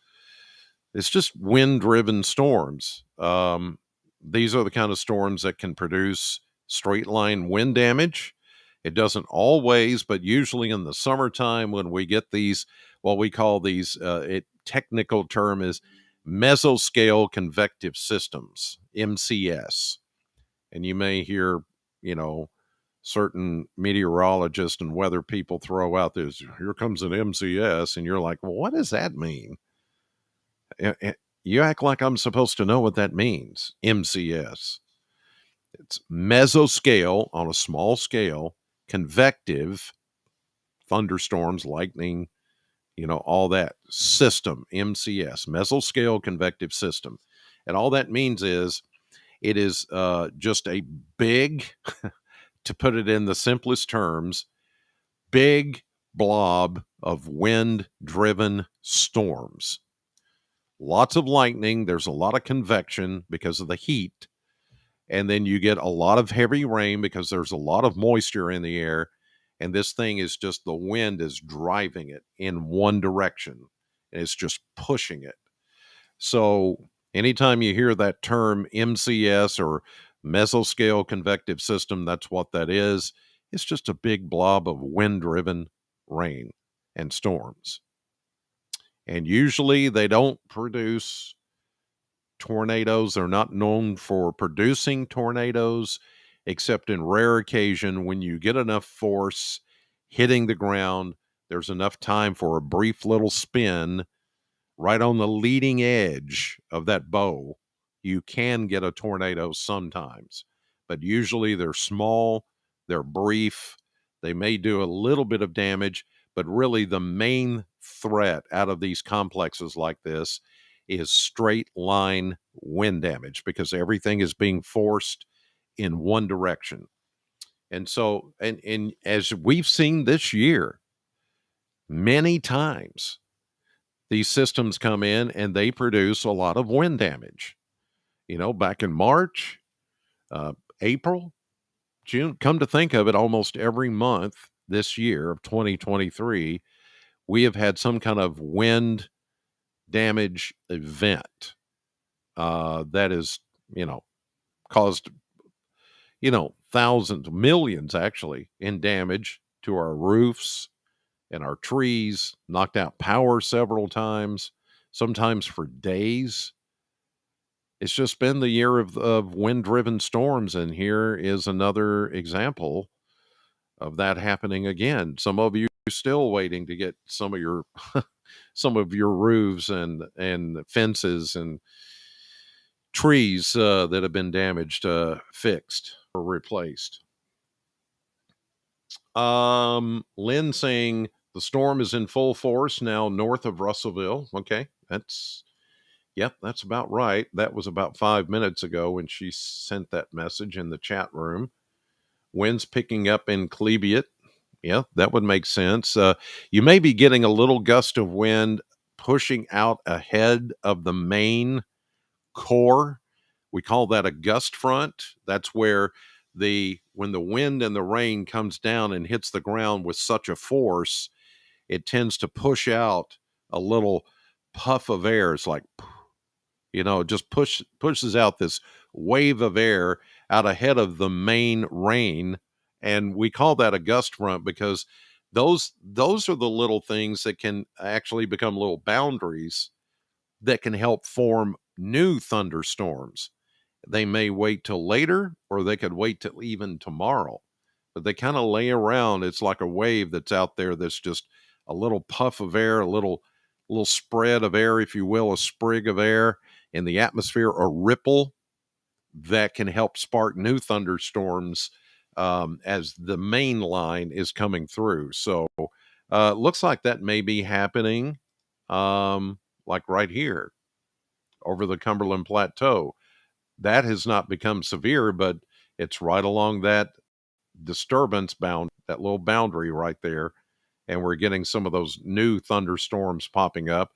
It's just wind driven storms. These are the kind of storms that can produce straight line wind damage. It doesn't always, but usually in the summertime when we get these, what we call these, technical term is mesoscale convective systems, MCS. And you may hear, certain meteorologists and weather people throw out this, here comes an MCS. And you're like, well, what does that mean? You act like I'm supposed to know what that means. MCS. It's mesoscale on a small scale, convective, thunderstorms, lightning, all that system, MCS, mesoscale convective system. And all that means is it is just a big, to put it in the simplest terms, big blob of wind-driven storms. Lots of lightning. There's a lot of convection because of the heat. And then you get a lot of heavy rain because there's a lot of moisture in the air. And this thing is just, the wind is driving it in one direction. And it's just pushing it. So anytime you hear that term MCS or mesoscale convective system, that's what that is. It's just a big blob of wind-driven rain and storms. And usually they don't produce tornadoes. They're not known for producing tornadoes, except in rare occasion when you get enough force hitting the ground, there's enough time for a brief little spin right on the leading edge of that bow. You can get a tornado sometimes, but usually they're small, they're brief, they may do a little bit of damage, but really the main threat out of these complexes like this is straight line wind damage because everything is being forced in one direction. And so, and as we've seen this year, many times these systems come in and they produce a lot of wind damage. Back in March, April, June, come to think of it, almost every month this year of 2023, we have had some kind of wind damage event that is, caused, thousands, millions actually in damage to our roofs and our trees, knocked out power several times, sometimes for days. It's just been the year of wind-driven storms, and here is another example of that happening again. Some of you are still waiting to get some of your some of your roofs and fences and trees that have been damaged fixed or replaced. Lynn saying the storm is in full force now north of Russellville. Okay, that's about right. That was about 5 minutes ago when she sent that message in the chat room. Winds picking up in Cleveland. Yeah, that would make sense. You may be getting a little gust of wind pushing out ahead of the main core. We call that a gust front. That's where when the wind and the rain comes down and hits the ground with such a force, it tends to push out a little puff of air. It's like, it just pushes out this wave of air out ahead of the main rain, and we call that a gust front because those are the little things that can actually become little boundaries that can help form new thunderstorms. They may wait till later, or they could wait till even tomorrow, but they kind of lay around. It's like a wave that's out there that's just a little puff of air, a little spread of air, if you will, a sprig of air in the atmosphere, a ripple that can help spark new thunderstorms as the main line is coming through. So looks like that may be happening like right here over the Cumberland Plateau. That has not become severe, but it's right along that disturbance bound, that little boundary right there. And we're getting some of those new thunderstorms popping up.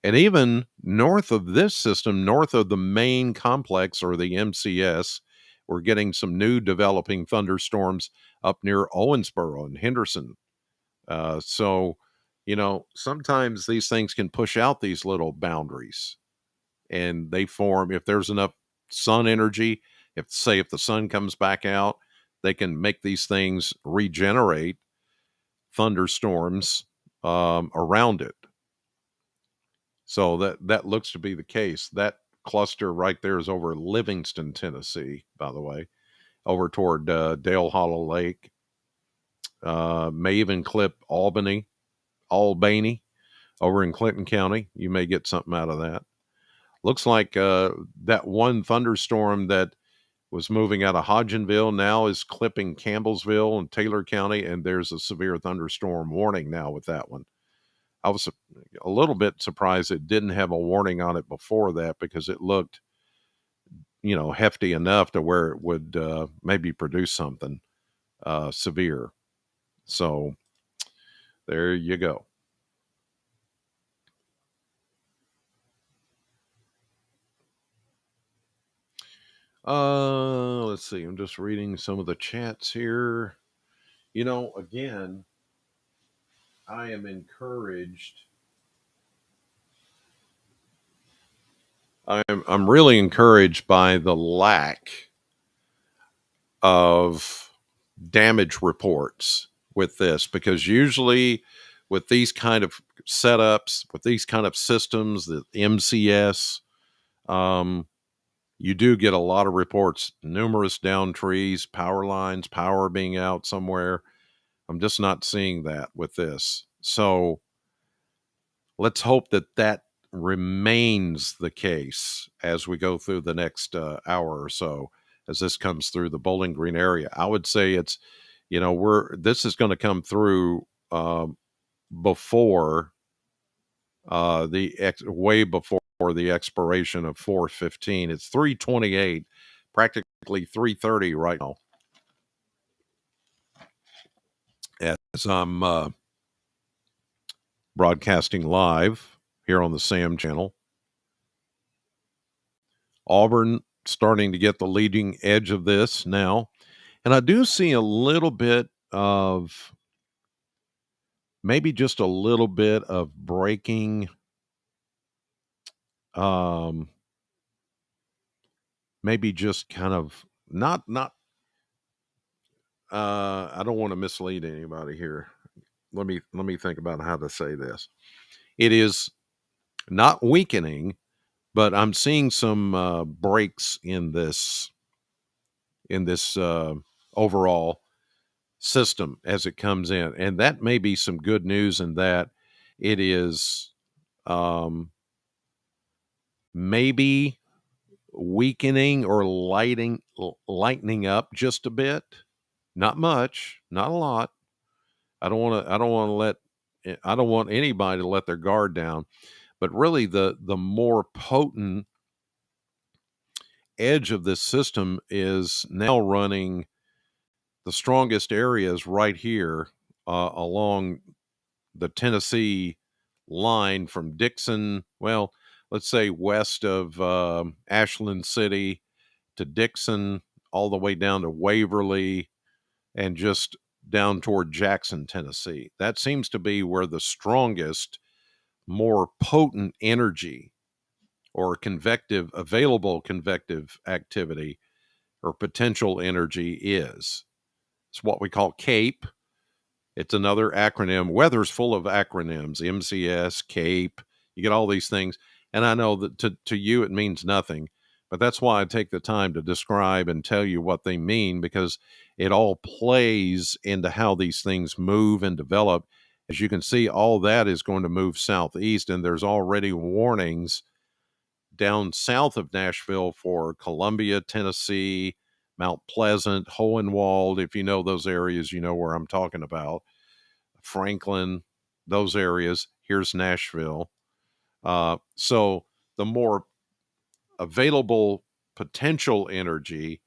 And even north of this system, north of the main complex or the MCS, we're getting some new developing thunderstorms up near Owensboro and Henderson. So, sometimes these things can push out these little boundaries and they form if there's enough sun energy. If the sun comes back out, they can make these things regenerate thunderstorms around it. So that looks to be the case. That cluster right there is over Livingston, Tennessee, by the way, over toward Dale Hollow Lake. May even clip Albany over in Clinton County. You may get something out of that. Looks like that one thunderstorm that was moving out of Hodgenville now is clipping Campbellsville and Taylor County, and there's a severe thunderstorm warning now with that one. I was a little bit surprised it didn't have a warning on it before that because it looked, hefty enough to where it would maybe produce something severe. So there you go. Let's see. I'm just reading some of the chats here. Again, I am encouraged. I'm really encouraged by the lack of damage reports with this because usually with these kind of setups, with these kind of systems, the MCS, you do get a lot of reports, numerous down trees, power lines, power being out somewhere. I'm just not seeing that with this. So let's hope that remains the case as we go through the next hour or so as this comes through the Bowling Green area. I would say it's, this is going to come through before way before the expiration of 4:15. It's 3:28, practically 3:30 right now as I'm broadcasting live here on the SAM channel. Auburn starting to get the leading edge of this now. And I do see a little bit of maybe just a little bit of breaking. Maybe just kind of not I don't want to mislead anybody here. Let me think about how to say this. It is not weakening, but I'm seeing some breaks in this overall system as it comes in, and that may be some good news in that it is maybe weakening or lightening up just a bit, not much, not a lot. I don't want anybody to let their guard down, but really the more potent edge of this system is now running the strongest areas right here along the Tennessee line from Dixon, well, let's say west of Ashland City to Dixon, all the way down to Waverly, and just down toward Jackson, Tennessee. That seems to be where the strongest, more potent energy or available convective activity or potential energy is. It's what we call CAPE. It's another acronym. Weather's full of acronyms, MCS, CAPE. You get all these things. And I know that to you it means nothing, but that's why I take the time to describe and tell you what they mean, because it all plays into how these things move and develop. As you can see, all that is going to move southeast, and there's already warnings down south of Nashville for Columbia, Tennessee, Mount Pleasant, Hohenwald. If you know those areas, you know where I'm talking about. Franklin, those areas. Here's Nashville. So the more available potential energy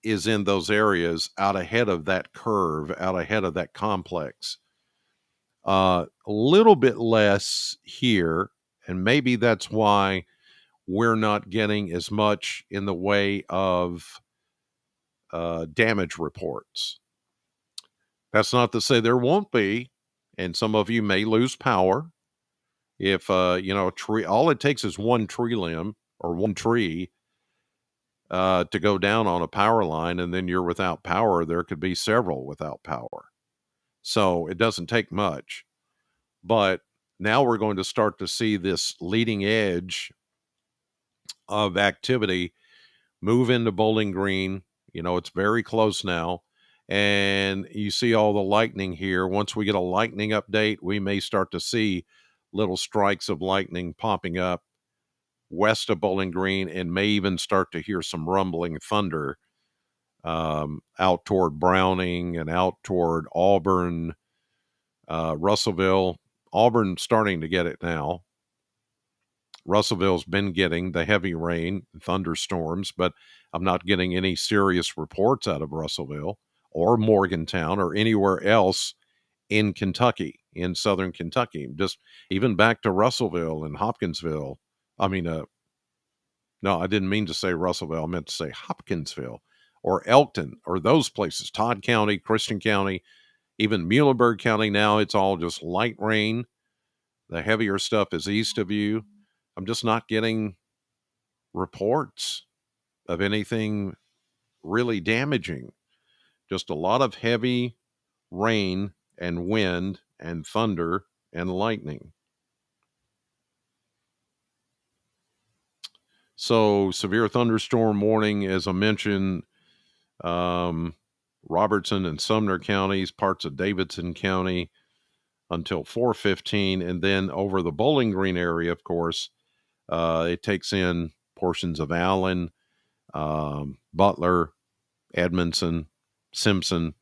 is in those areas out ahead of that curve, out ahead of that complex. A little bit less here, and maybe that's why we're not getting as much in the way of damage reports. That's not to say there won't be, and some of you may lose power. If a tree, all it takes is one tree limb or one tree to go down on a power line, and then you're without power. There could be several without power. So it doesn't take much. But now we're going to start to see this leading edge of activity move into Bowling Green. It's very close now. And you see all the lightning here. Once we get a lightning update, we may start to see little strikes of lightning popping up west of Bowling Green, and may even start to hear some rumbling thunder out toward Browning and out toward Auburn, Russellville. Auburn starting to get it now. Russellville's been getting the heavy rain, thunderstorms, but I'm not getting any serious reports out of Russellville or Morgantown or anywhere else in Kentucky, in southern Kentucky. Just even back to Russellville and Hopkinsville. I mean, no, I didn't mean to say Russellville. I meant to say Hopkinsville or Elkton or those places, Todd County, Christian County, even Muhlenberg County. Now it's all just light rain. The heavier stuff is east of you. I'm just not getting reports of anything really damaging. Just a lot of heavy rain and wind and thunder and lightning. So, severe thunderstorm warning, as I mentioned, Robertson and Sumner counties, parts of Davidson County until 4:15, and then over the Bowling Green area, of course, it takes in portions of Allen, Butler, Edmondson, Simpson.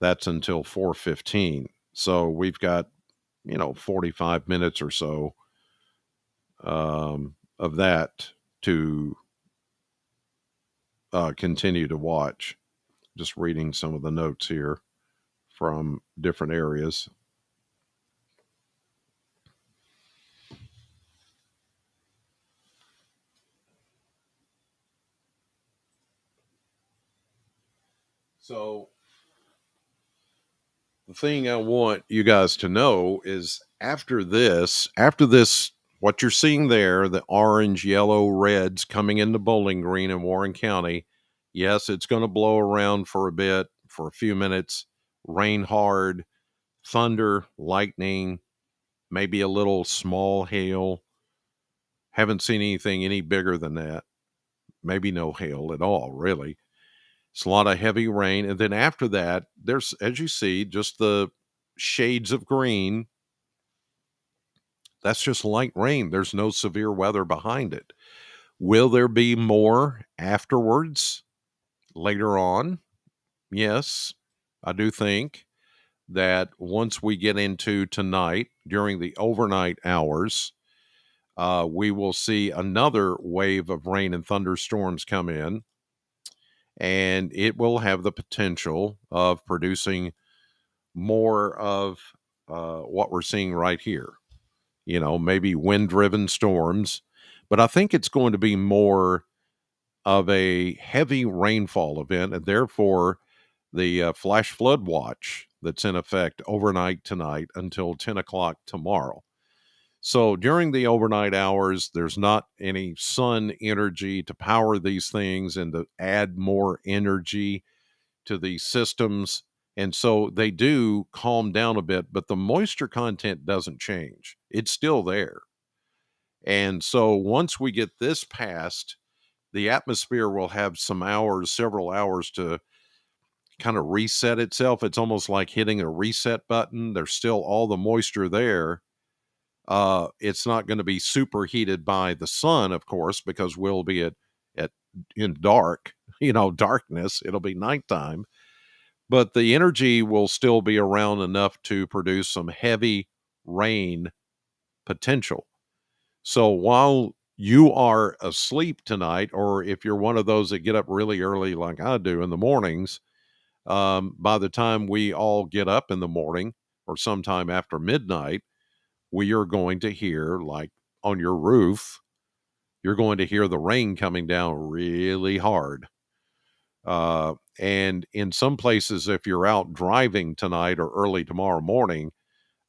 That's until 4:15. So we've got 45 minutes or so of that to continue to watch. Just reading some of the notes here from different areas. So the thing I want you guys to know is after this, what you're seeing there, the orange, yellow, reds coming into Bowling Green and Warren County, yes, it's going to blow around for a bit, for a few minutes, rain hard, thunder, lightning, maybe a little small hail. Haven't seen anything any bigger than that. Maybe no hail at all, really. It's a lot of heavy rain. And then after that, there's, as you see, just the shades of green. That's just light rain. There's no severe weather behind it. Will there be more afterwards later on? Yes, I do think that once we get into tonight, during the overnight hours, we will see another wave of rain and thunderstorms come in, and it will have the potential of producing more of what we're seeing right here. maybe wind driven storms. But I think it's going to be more of a heavy rainfall event, and therefore the flash flood watch that's in effect overnight tonight until 10 o'clock tomorrow. So during the overnight hours, there's not any sun energy to power these things and to add more energy to these systems. And so they do calm down a bit, but the moisture content doesn't change. It's still there. And so once we get this passed, the atmosphere will have some hours, several hours to kind of reset itself. It's almost like hitting a reset button. There's still all the moisture there. It's not going to be superheated by the sun, of course, because we'll be at in dark, darkness. It'll be nighttime, but the energy will still be around enough to produce some heavy rain potential. So while you are asleep tonight, or if you're one of those that get up really early, like I do in the mornings, by the time we all get up in the morning or sometime after midnight, we are going to hear, like on your roof, you're going to hear the rain coming down really hard. And in some places, if you're out driving tonight or early tomorrow morning,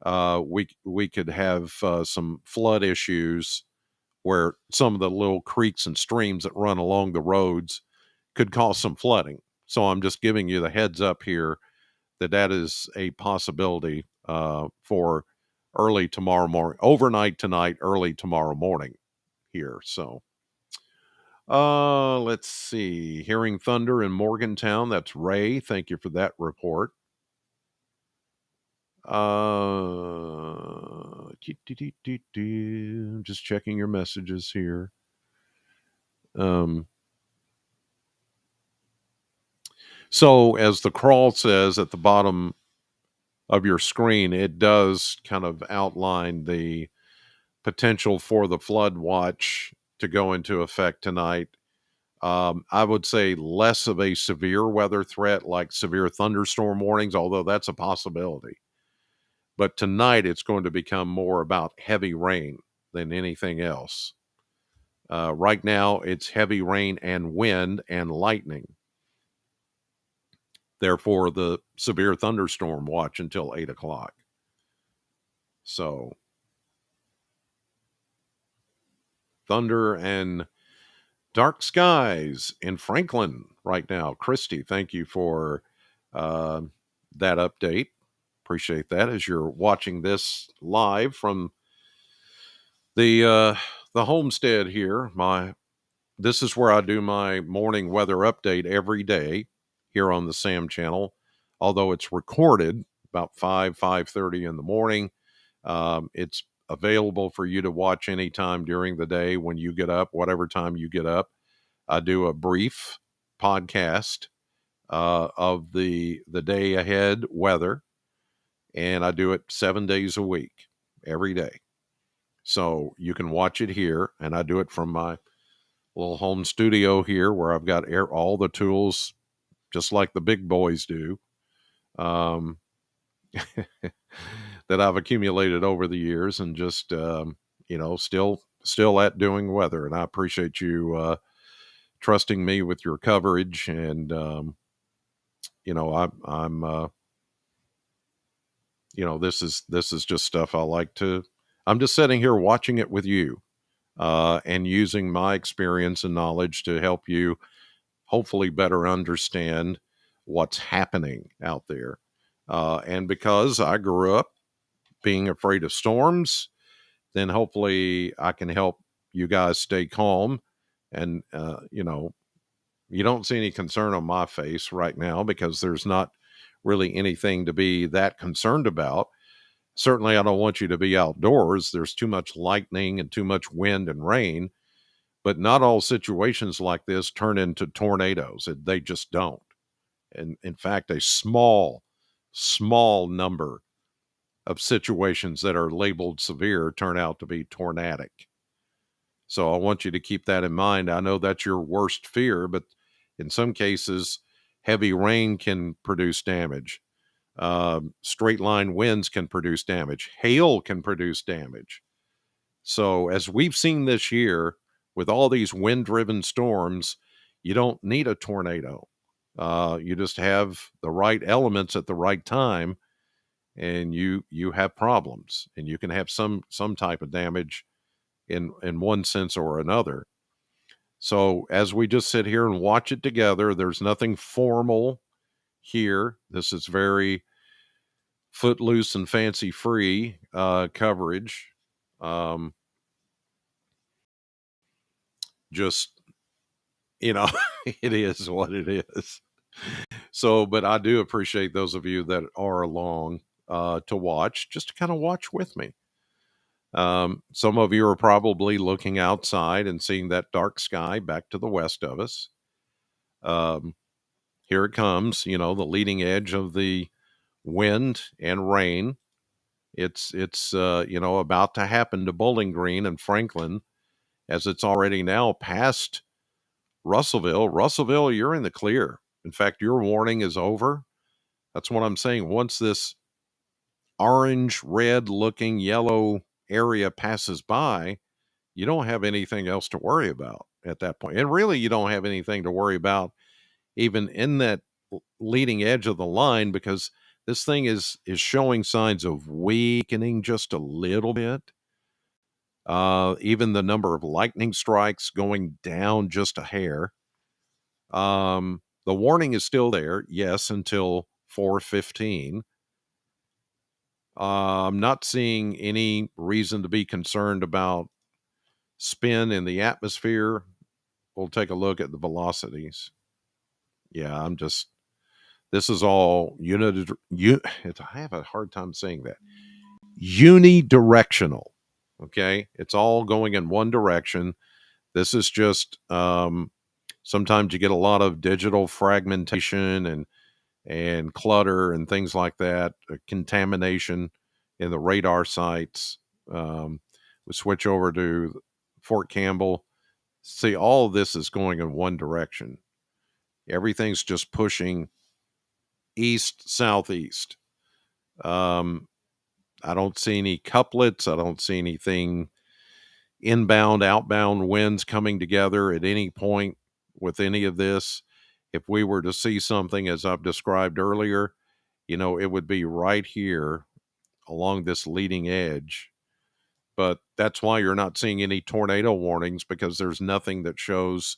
we could have some flood issues where some of the little creeks and streams that run along the roads could cause some flooding. So I'm just giving you the heads up here that is a possibility for early tomorrow morning, overnight tonight, early tomorrow morning here. So let's see. Hearing thunder in Morgantown. That's Ray. Thank you for that report. Just checking your messages here. So as the crawl says at the bottom of your screen, it does kind of outline the potential for the flood watch to go into effect tonight. I would say less of a severe weather threat like severe thunderstorm warnings, although that's a possibility. But tonight it's going to become more about heavy rain than anything else. Right now it's heavy rain and wind and lightning. Therefore, the severe thunderstorm watch until 8 o'clock. So, thunder and dark skies in Franklin right now. Christy, thank you for that update. Appreciate that as you're watching this live from the homestead here. This is where I do my morning weather update every day here on the Sam channel. Although it's recorded about 5:30 in the morning, it's available for you to watch anytime during the day when you get up, whatever time you get up. I do a brief podcast of the day ahead weather, and I do it 7 days a week, every day. So you can watch it here, and I do it from my little home studio here, where I've got all the tools, just like the big boys do, um, that I've accumulated over the years, and just still at doing weather. And I appreciate you trusting me with your coverage, and I'm this is just stuff I like to. I'm just sitting here watching it with you, and using my experience and knowledge to help you hopefully better understand what's happening out there. And because I grew up being afraid of storms, then hopefully I can help you guys stay calm. And you don't see any concern on my face right now, because there's not really anything to be that concerned about. Certainly, I don't want you to be outdoors. There's too much lightning and too much wind and rain, but not all situations like this turn into tornadoes. They just don't. And in fact, a small number of situations that are labeled severe turn out to be tornadic. So I want you to keep that in mind. I know that's your worst fear, but in some cases, heavy rain can produce damage. Straight line winds can produce damage. Hail can produce damage. So, as we've seen this year with all these wind driven storms, you don't need a tornado. You just have the right elements at the right time, and you have problems, and you can have some type of damage in one sense or another. So, as we just sit here and watch it together, there's nothing formal here. This is very footloose and fancy free coverage. Um, just it is what it is. So, but I do appreciate those of you that are along to watch, just to kind of watch with me. Some of you are probably looking outside and seeing that dark sky back to the west of us. Um, Here it comes, the leading edge of the wind and rain. It's about to happen to Bowling Green and Franklin, as it's already now past Russellville. Russellville, you're in the clear. In fact, your warning is over. That's what I'm saying. Once this orange, red looking yellow area passes by, you don't have anything else to worry about at that point. And really, you don't have anything to worry about even in that leading edge of the line, because this thing is showing signs of weakening just a little bit. Even the number of lightning strikes going down just a hair. The warning is still there, yes, until 4:15. I'm not seeing any reason to be concerned about spin in the atmosphere. We'll take a look at the velocities. Yeah, this is all I have a hard time saying that. Unidirectional. Okay. It's all going in one direction. This is just, sometimes you get a lot of digital fragmentation and clutter and things like that, contamination in the radar sites. We switch over to Fort Campbell. See, all of this is going in one direction. Everything's just pushing east, southeast. Um, I don't see any couplets. I don't see anything inbound, outbound winds coming together at any point with any of this. If we were to see something, as I've described earlier, it would be right here along this leading edge. But that's why you're not seeing any tornado warnings, because there's nothing that shows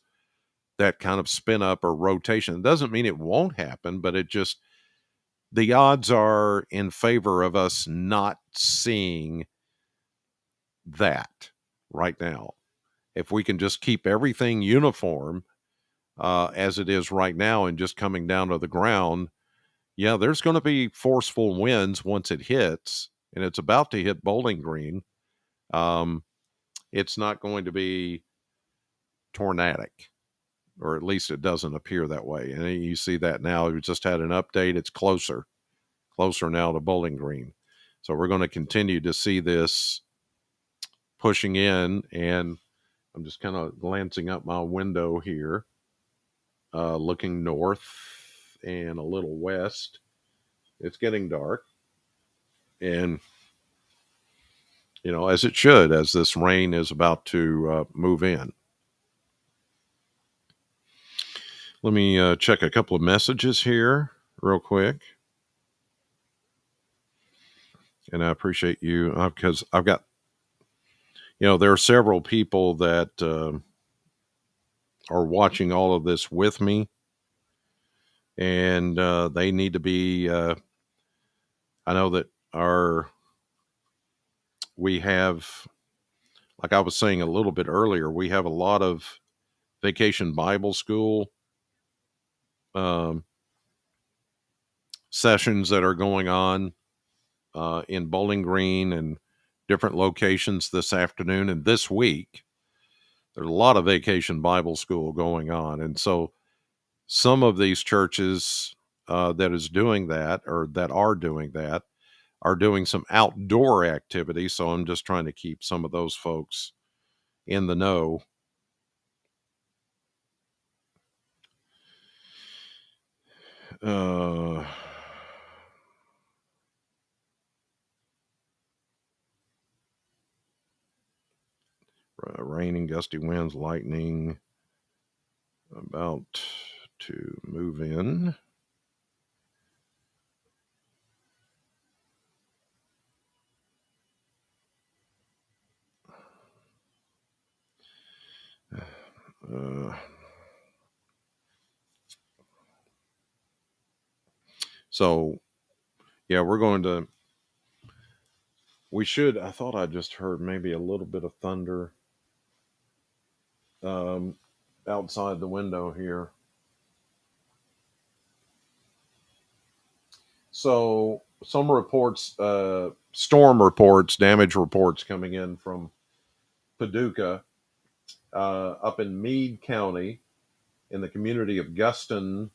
that kind of spin up or rotation. It doesn't mean it won't happen, but the odds are in favor of us not seeing that right now. If we can just keep everything uniform as it is right now and just coming down to the ground, yeah, there's going to be forceful winds once it hits, and it's about to hit Bowling Green. It's not going to be tornadic, or at least it doesn't appear that way. And you see that now. We just had an update. It's closer now to Bowling Green. So we're going to continue to see this pushing in. And I'm just kind of glancing up my window here, looking north and a little west. It's getting dark. And, as it should, as this rain is about to move in. Let me check a couple of messages here real quick. And I appreciate you because I've got, there are several people that are watching all of this with me, and they need to be. I know that we have, like I was saying a little bit earlier, we have a lot of Vacation Bible School um, sessions that are going on in Bowling Green and different locations this afternoon and this week. There's a lot of Vacation Bible School going on, and so some of these churches that is doing that, or that are doing that, are doing some outdoor activity. So I'm just trying to keep some of those folks in the know. Uh, gusty winds, lightning about to move in. Uh, so, yeah, I thought I just heard maybe a little bit of thunder um, outside the window here. So, some reports, storm reports, damage reports coming in from Paducah up in Meade County in the community of Guston.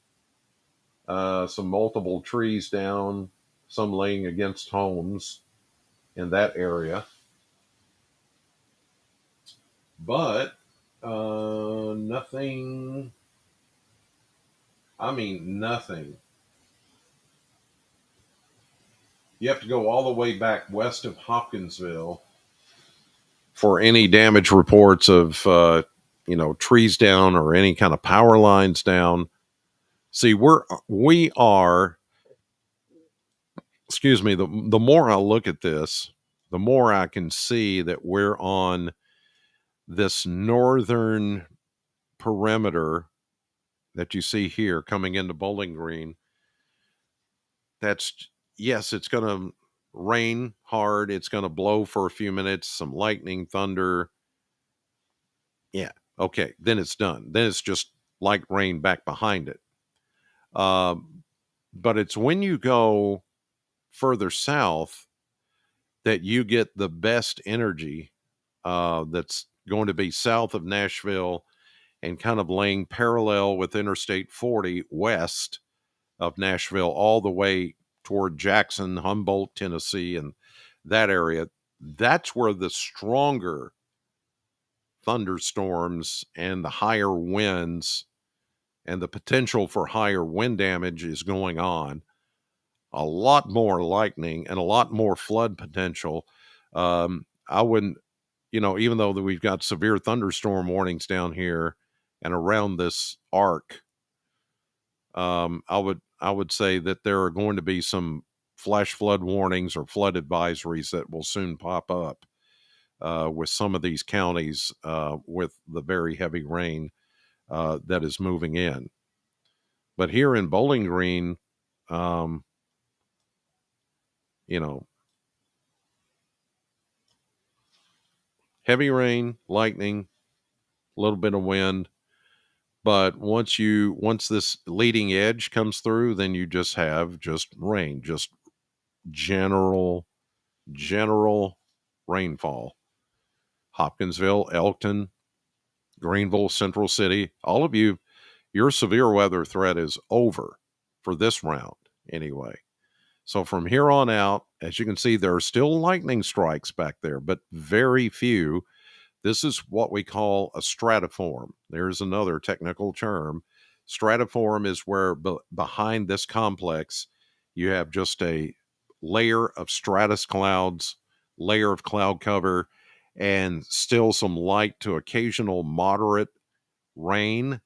Some multiple trees down, some laying against homes in that area. But nothing, I mean, nothing. You have to go all the way back west of Hopkinsville for any damage reports of, trees down or any kind of power lines down. See, we are, excuse me, the more I look at this, the more I can see that we're on this northern perimeter that you see here coming into Bowling Green. That's, yes, it's going to rain hard. It's going to blow for a few minutes, some lightning, thunder. Yeah. Okay. Then it's done. Then it's just light rain back behind it. But it's when you go further south that you get the best energy that's going to be south of Nashville and kind of laying parallel with Interstate 40 west of Nashville, all the way toward Jackson, Humboldt, Tennessee, and that area. That's where the stronger thunderstorms and the higher winds and the potential for higher wind damage is going on. A lot more lightning and a lot more flood potential. I wouldn't, even though that we've got severe thunderstorm warnings down here and around this arc, I would say that there are going to be some flash flood warnings or flood advisories that will soon pop up with some of these counties with the very heavy rain that is moving in. But here in Bowling Green, um, you know, heavy rain, lightning, a little bit of wind. But once this leading edge comes through, then you just have just rain, just general rainfall. Hopkinsville, Elkton, Greenville, Central City, all of you, your severe weather threat is over for this round anyway. So from here on out, as you can see, there are still lightning strikes back there, but very few. This is what we call a stratiform. There's another technical term. Stratiform is where behind this complex, you have just a layer of stratus clouds, layer of cloud cover, and still some light to occasional moderate rain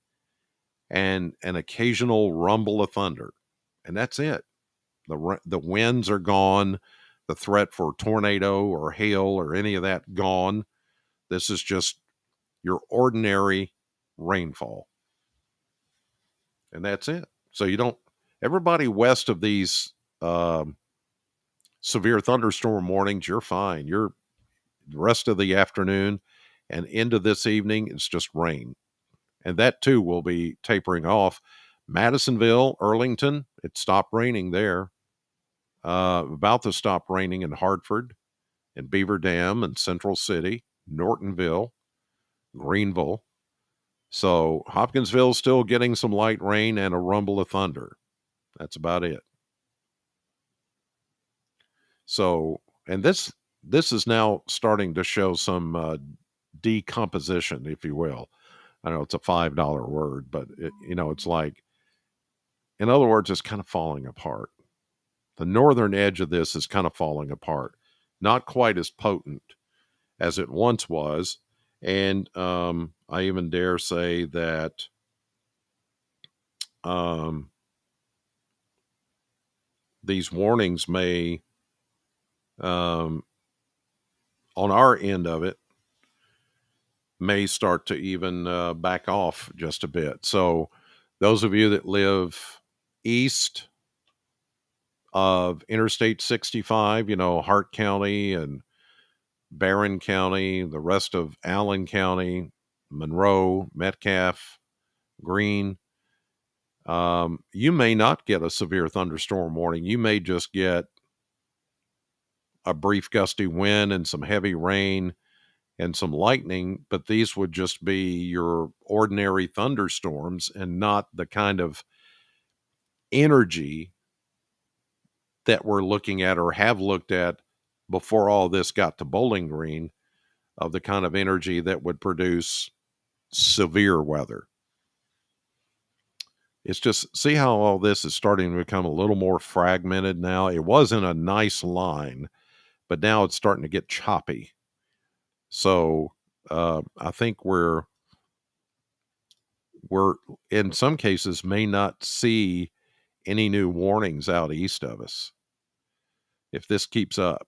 and an occasional rumble of thunder. And that's it. The winds are gone. The threat for tornado or hail or any of that gone. This is just your ordinary rainfall. And that's it. So you don't, everybody west of these severe thunderstorm warnings, you're fine. You're the rest of the afternoon and into this evening, it's just rain. And that too will be tapering off. Madisonville, Earlington, it stopped raining there. About to stop raining in Hartford and Beaver Dam and Central City, Nortonville, Greenville. So Hopkinsville's still getting some light rain and a rumble of thunder. That's about it. So, and this is now starting to show some decomposition, if you will. I know it's a $5 word, but it's like, in other words, it's kind of falling apart. The northern edge of this is kind of falling apart. Not quite as potent as it once was. And I even dare say that um, these warnings may, um, on our end of it, may start to even back off just a bit. So, those of you that live east of Interstate 65, Hart County and Barron County, the rest of Allen County, Monroe, Metcalfe, Greene, you may not get a severe thunderstorm warning. You may just get a brief gusty wind and some heavy rain and some lightning, but these would just be your ordinary thunderstorms and not the kind of energy that we're looking at or have looked at before all this got to Bowling Green, of the kind of energy that would produce severe weather. It's just, see how all this is starting to become a little more fragmented now. It was in a nice line, but now it's starting to get choppy. So I think we're in some cases may not see any new warnings out east of us if this keeps up.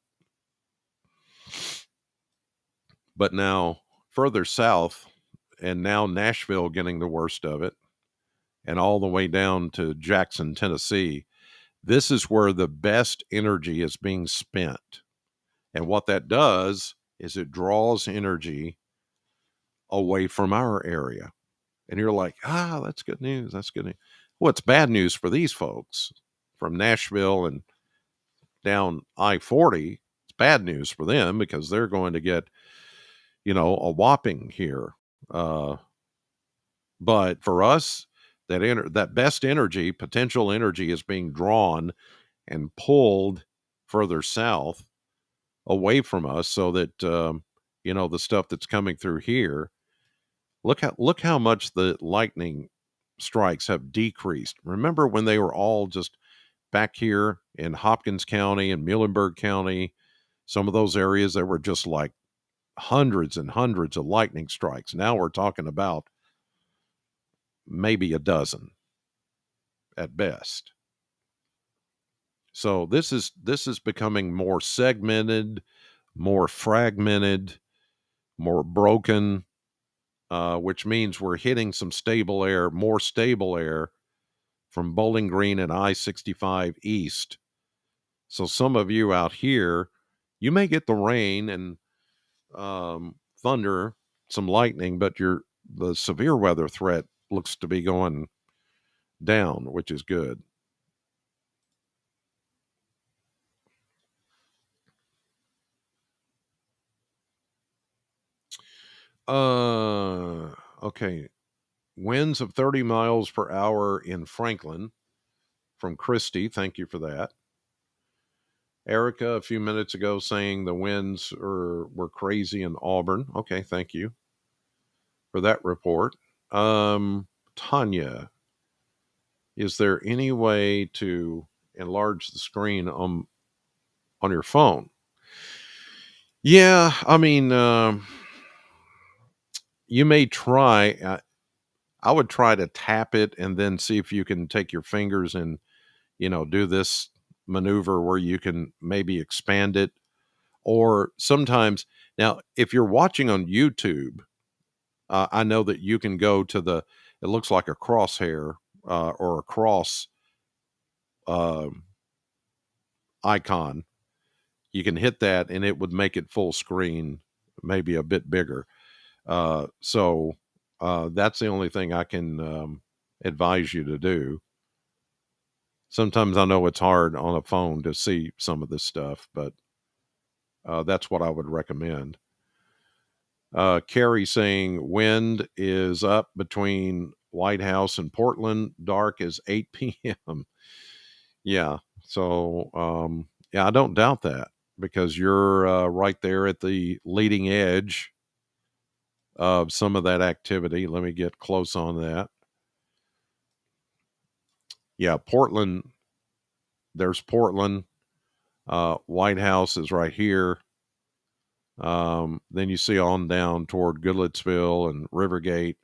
But now further south, and now Nashville getting the worst of it, and all the way down to Jackson, Tennessee, this is where the best energy is being spent. And what that does is it draws energy away from our area. And you're like, that's good news. That's good news. Well, it's bad news for these folks from Nashville and down I-40. It's bad news for them because they're going to get, a whopping here. But for us, that best energy, potential energy, is being drawn and pulled further south away from us, so that the stuff that's coming through here. Look how much the lightning strikes have decreased. Remember when they were all just back here in Hopkins County and Muhlenberg County, some of those areas that were just like hundreds and hundreds of lightning strikes. Now we're talking about maybe a dozen at best. So this is becoming more segmented, more fragmented, more broken, which means we're hitting some stable air, more stable air from Bowling Green and I-65 east. So some of you out here, you may get the rain and thunder, some lightning, but the severe weather threat looks to be going down, which is good. Okay. Winds of 30 miles per hour in Franklin from Christy. Thank you for that. Erica, a few minutes ago, saying the winds were crazy in Auburn. Okay, thank you for that report. Tanya, is there any way to enlarge the screen on your phone? Yeah, I mean, you may try. I would try to tap it and then see if you can take your fingers and do this maneuver where you can maybe expand it. Or sometimes, now, if you're watching on YouTube, I know that you can go to it looks like a crosshair or a cross uh, icon. You can hit that and it would make it full screen, maybe a bit bigger. So that's the only thing I can advise you to do. Sometimes I know it's hard on a phone to see some of this stuff, but that's what I would recommend. Carrie saying wind is up between White House and Portland, dark as 8 p.m. Yeah. So, yeah, I don't doubt that because you're right there at the leading edge of some of that activity. Let me get close on that. Yeah, Portland. There's Portland. White House is right here. Then you see on down toward Goodlettsville and Rivergate.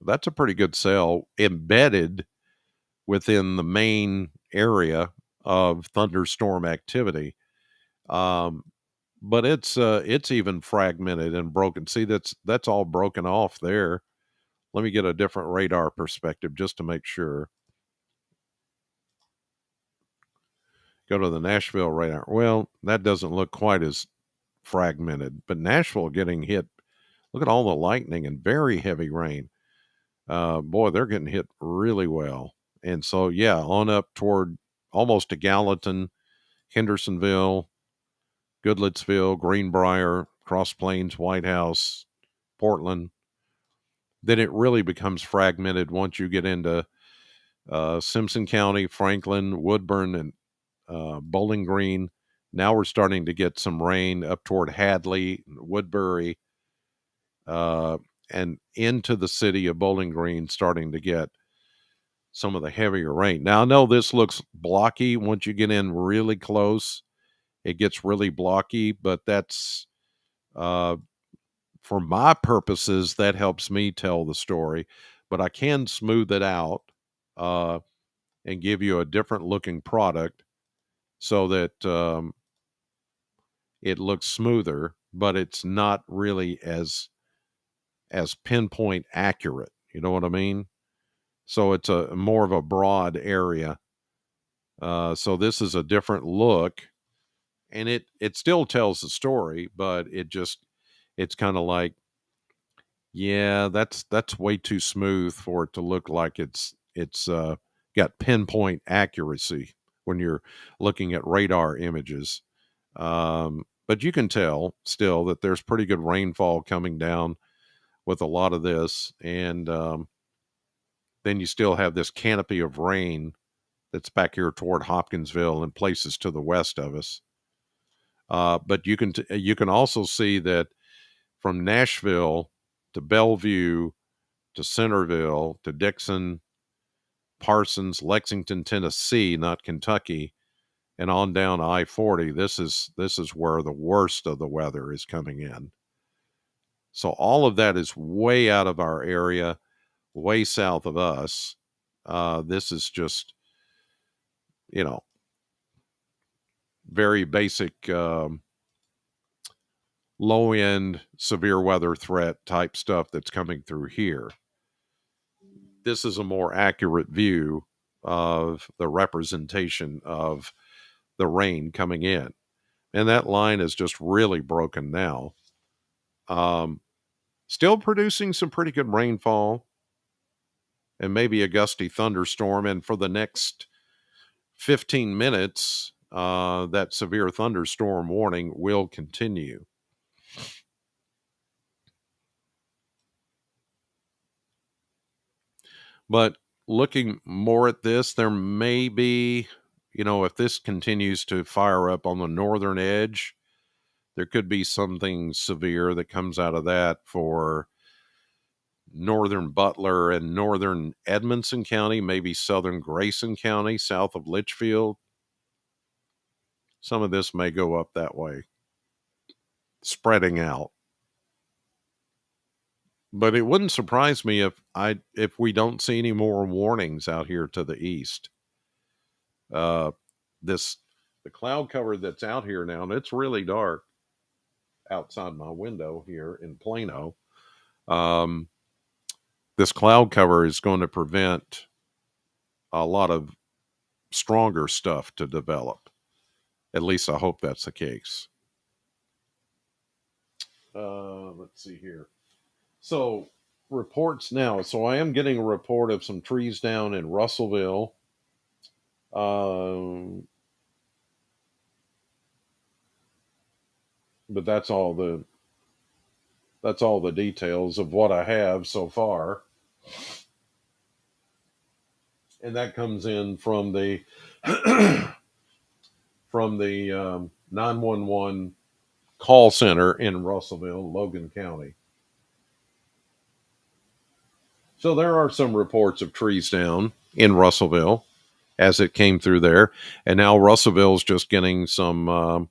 That's a pretty good cell embedded within the main area of thunderstorm activity. Um, but it's even fragmented and broken. See, that's all broken off there. Let me get a different radar perspective just to make sure. Go to the Nashville radar. Well, that doesn't look quite as fragmented, but Nashville getting hit. Look at all the lightning and very heavy rain. Boy, they're getting hit really well. And so, yeah, on up toward almost to Gallatin, Hendersonville, Goodlettsville, Greenbrier, Cross Plains, White House, Portland. Then it really becomes fragmented once you get into Simpson County, Franklin, Woodburn, and Bowling Green. Now we're starting to get some rain up toward Hadley, Woodbury, uh, and into the city of Bowling Green, starting to get some of the heavier rain. Now, I know this looks blocky once you get in really close. It gets really blocky, but that's uh, for my purposes, that helps me tell the story. But I can smooth it out uh, and give you a different looking product so that it looks smoother, but it's not really as pinpoint accurate. You know what I mean? So it's a more of a broad area. So this is a different look, and it still tells the story, but it's kind of like, yeah, that's way too smooth for it to look like it's got pinpoint accuracy when you're looking at radar images. But you can tell still that there's pretty good rainfall coming down with a lot of this, and then you still have this canopy of rain that's back here toward Hopkinsville and places to the west of us. But you can also see that from Nashville to Bellevue to Centerville to Dixon, Parsons, Lexington, Tennessee, not Kentucky, and on down I-40. This is where the worst of the weather is coming in. So all of that is way out of our area, way south of us. This is just, you know, very basic low end severe weather threat type stuff that's coming through here. This is a more accurate view of the representation of the rain coming in. And that line is just really broken now. Um, Still producing some pretty good rainfall and maybe a gusty thunderstorm. And for the next 15 minutes, that severe thunderstorm warning will continue. But looking more at this, there may be, if this continues to fire up on the northern edge, there could be something severe that comes out of that for northern Butler and northern Edmonson County, maybe southern Grayson County, south of Litchfield. Some of this may go up that way, spreading out. But it wouldn't surprise me if we don't see any more warnings out here to the east. Uh, this the cloud cover that's out here now, and it's really dark outside my window here in Plano. Um, this cloud cover is going to prevent a lot of stronger stuff to develop. At least I hope that's the case. Let's see here. So reports now. So I am getting a report of some trees down in Russellville. Um, but that's all the details of what I have so far. And that comes in from the from the 911 call center in Russellville, Logan County. So there are some reports of trees down in Russellville as it came through there, and now Russellville's just getting some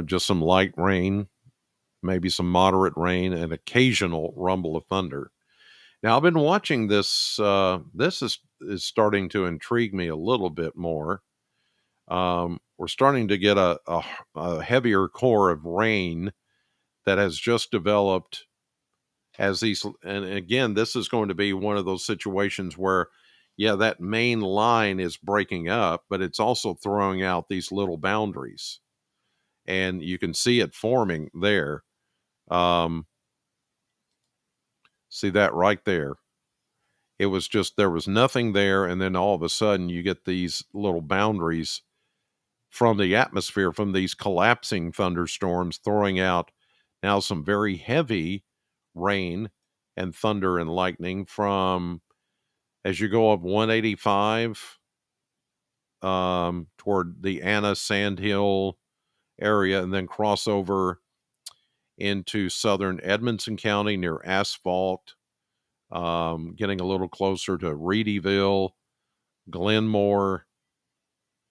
just some light rain, maybe some moderate rain, and occasional rumble of thunder. Now, I've been watching this. This is starting to intrigue me a little bit more. We're starting to get a heavier core of rain that has just developed as these. And again, this is going to be one of those situations where, yeah, that main line is breaking up, but it's also throwing out these little boundaries. And you can see it forming there. Um, See that right there. It was just, there was nothing there. And then all of a sudden, you get these little boundaries from the atmosphere, from these collapsing thunderstorms, throwing out now some very heavy rain and thunder and lightning from as you go up 185 toward the Anna Sandhill area and then cross over into southern Edmonson County near Asphalt, getting a little closer to Reedyville, Glenmore,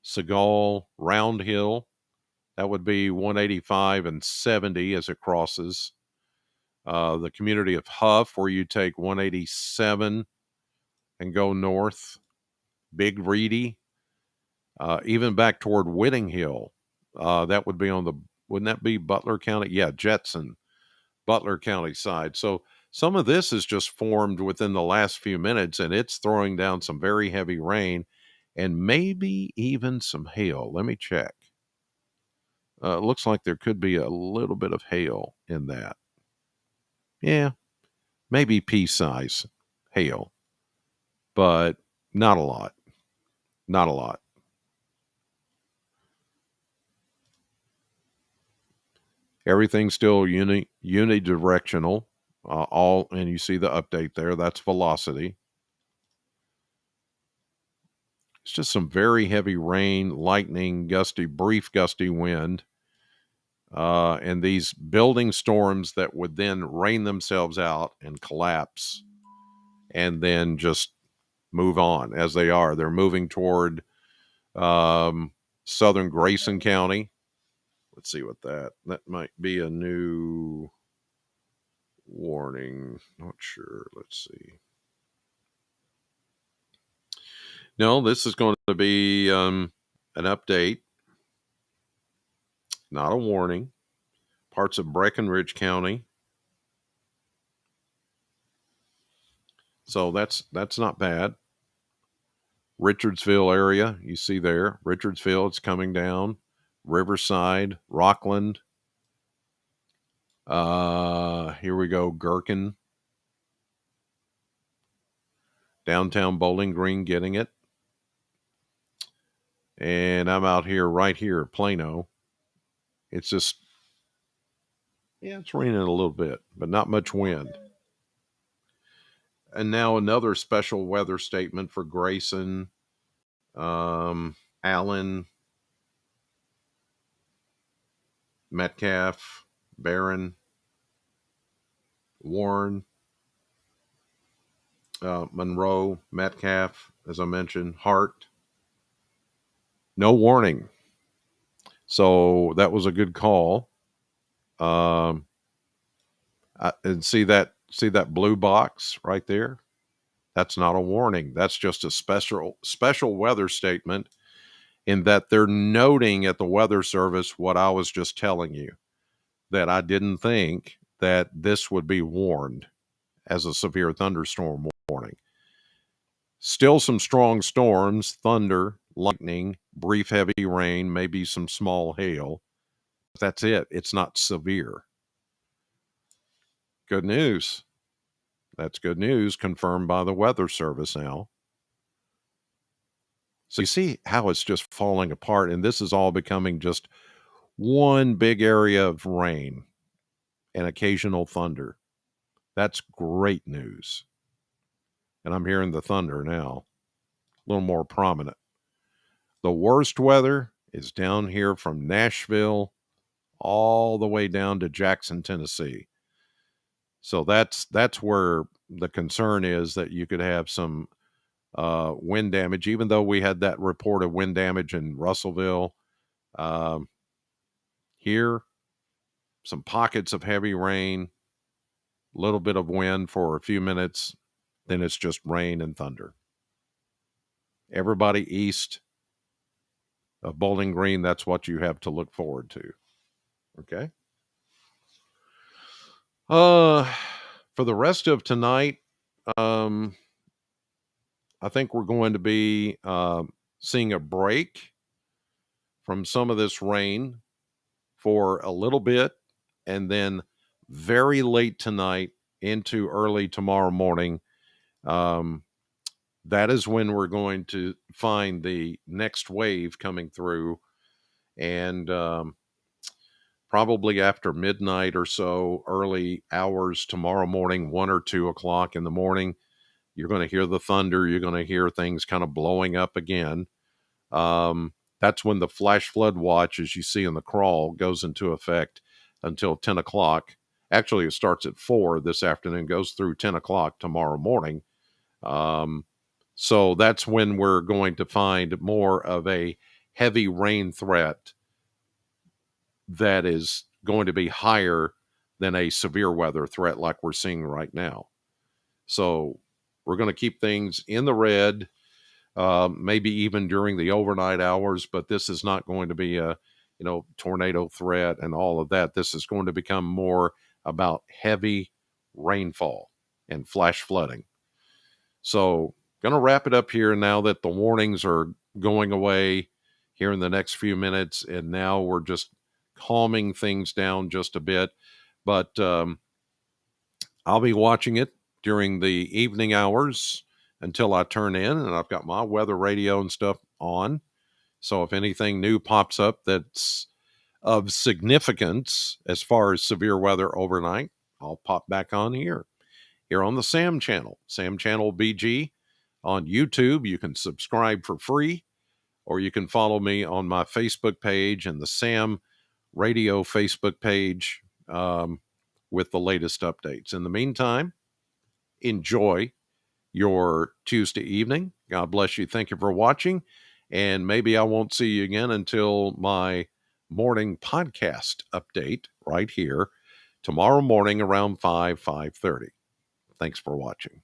Seagull, Round Hill. That would be 185 and 70 as it crosses. The community of Huff, where you take 187 and go north. Big Reedy, even back toward Whitting Hill. That would be on the, wouldn't that be Butler County? Yeah, Jetson, Butler County side. So some of this is just formed within the last few minutes, and it's throwing down some very heavy rain and maybe even some hail. Let me check. It looks like there could be a little bit of hail in that. Yeah, maybe pea size hail, but not a lot. Not a lot. Everything's still unidirectional. All, and you see the update there. That's velocity. It's just some very heavy rain, lightning, gusty, brief gusty wind, and these building storms that would then rain themselves out and collapse, and then just move on as they are. They're moving toward southern Grayson County. Let's see what that might be a new warning. Not sure. Let's see. No, this is going to be an update, not a warning. Parts of Breckenridge County. So that's not bad. Richardsville area, you see there. Richardsville, it's coming down. Riverside, Rockland. Here we go. Gherkin. Downtown Bowling Green getting it. And I'm out here, right here, Plano. It's just, yeah, it's raining a little bit, but not much wind. And now another special weather statement for Grayson, Allen, Metcalf, Barron, Warren, Monroe, Metcalf, as I mentioned, Hart. No warning. So that was a good call. And see that blue box right there? That's not a warning. That's just a special weather statement in that they're noting at the Weather Service what I was just telling you, that I didn't think that this would be warned as a severe thunderstorm warning. Still some strong storms, thunder, lightning, brief heavy rain, maybe some small hail. That's it. It's not severe. Good news. That's good news, confirmed by the Weather Service now. So you see how it's just falling apart, and this is all becoming just one big area of rain and occasional thunder. That's great news. And I'm hearing the thunder now, a little more prominent. The worst weather is down here from Nashville all the way down to Jackson, Tennessee. So that's where the concern is, that you could have some wind damage, even though we had that report of wind damage in Russellville. here, some pockets of heavy rain, a little bit of wind for a few minutes, then it's just rain and thunder. Everybody east of Bowling Green, that's what you have to look forward to. Okay. For the rest of tonight, um, I think we're going to be seeing a break from some of this rain for a little bit, and then very late tonight into early tomorrow morning. That is when we're going to find the next wave coming through, and probably after midnight or so, early hours tomorrow morning, 1 or 2 o'clock in the morning, you're going to hear the thunder. You're going to hear things kind of blowing up again. That's when the flash flood watch, as you see in the crawl, goes into effect until 10 o'clock. Actually, it starts at 4 this afternoon, goes through 10 o'clock tomorrow morning. So that's when we're going to find more of a heavy rain threat that is going to be higher than a severe weather threat like we're seeing right now. So we're going to keep things in the red, maybe even during the overnight hours, but this is not going to be a tornado threat and all of that. This is going to become more about heavy rainfall and flash flooding. So going to wrap it up here now that the warnings are going away here in the next few minutes, and now we're just calming things down just a bit. But I'll be watching it during the evening hours until I turn in, and I've got my weather radio and stuff on. So if anything new pops up that's of significance as far as severe weather overnight, I'll pop back on here on the Sam channel, Sam Channel BG on YouTube. You can subscribe for free, or you can follow me on my Facebook page and the Sam Radio Facebook page with the latest updates. In the meantime, enjoy your Tuesday evening. God bless you. Thank you for watching. And maybe I won't see you again until my morning podcast update right here tomorrow morning around 5:30. Thanks for watching.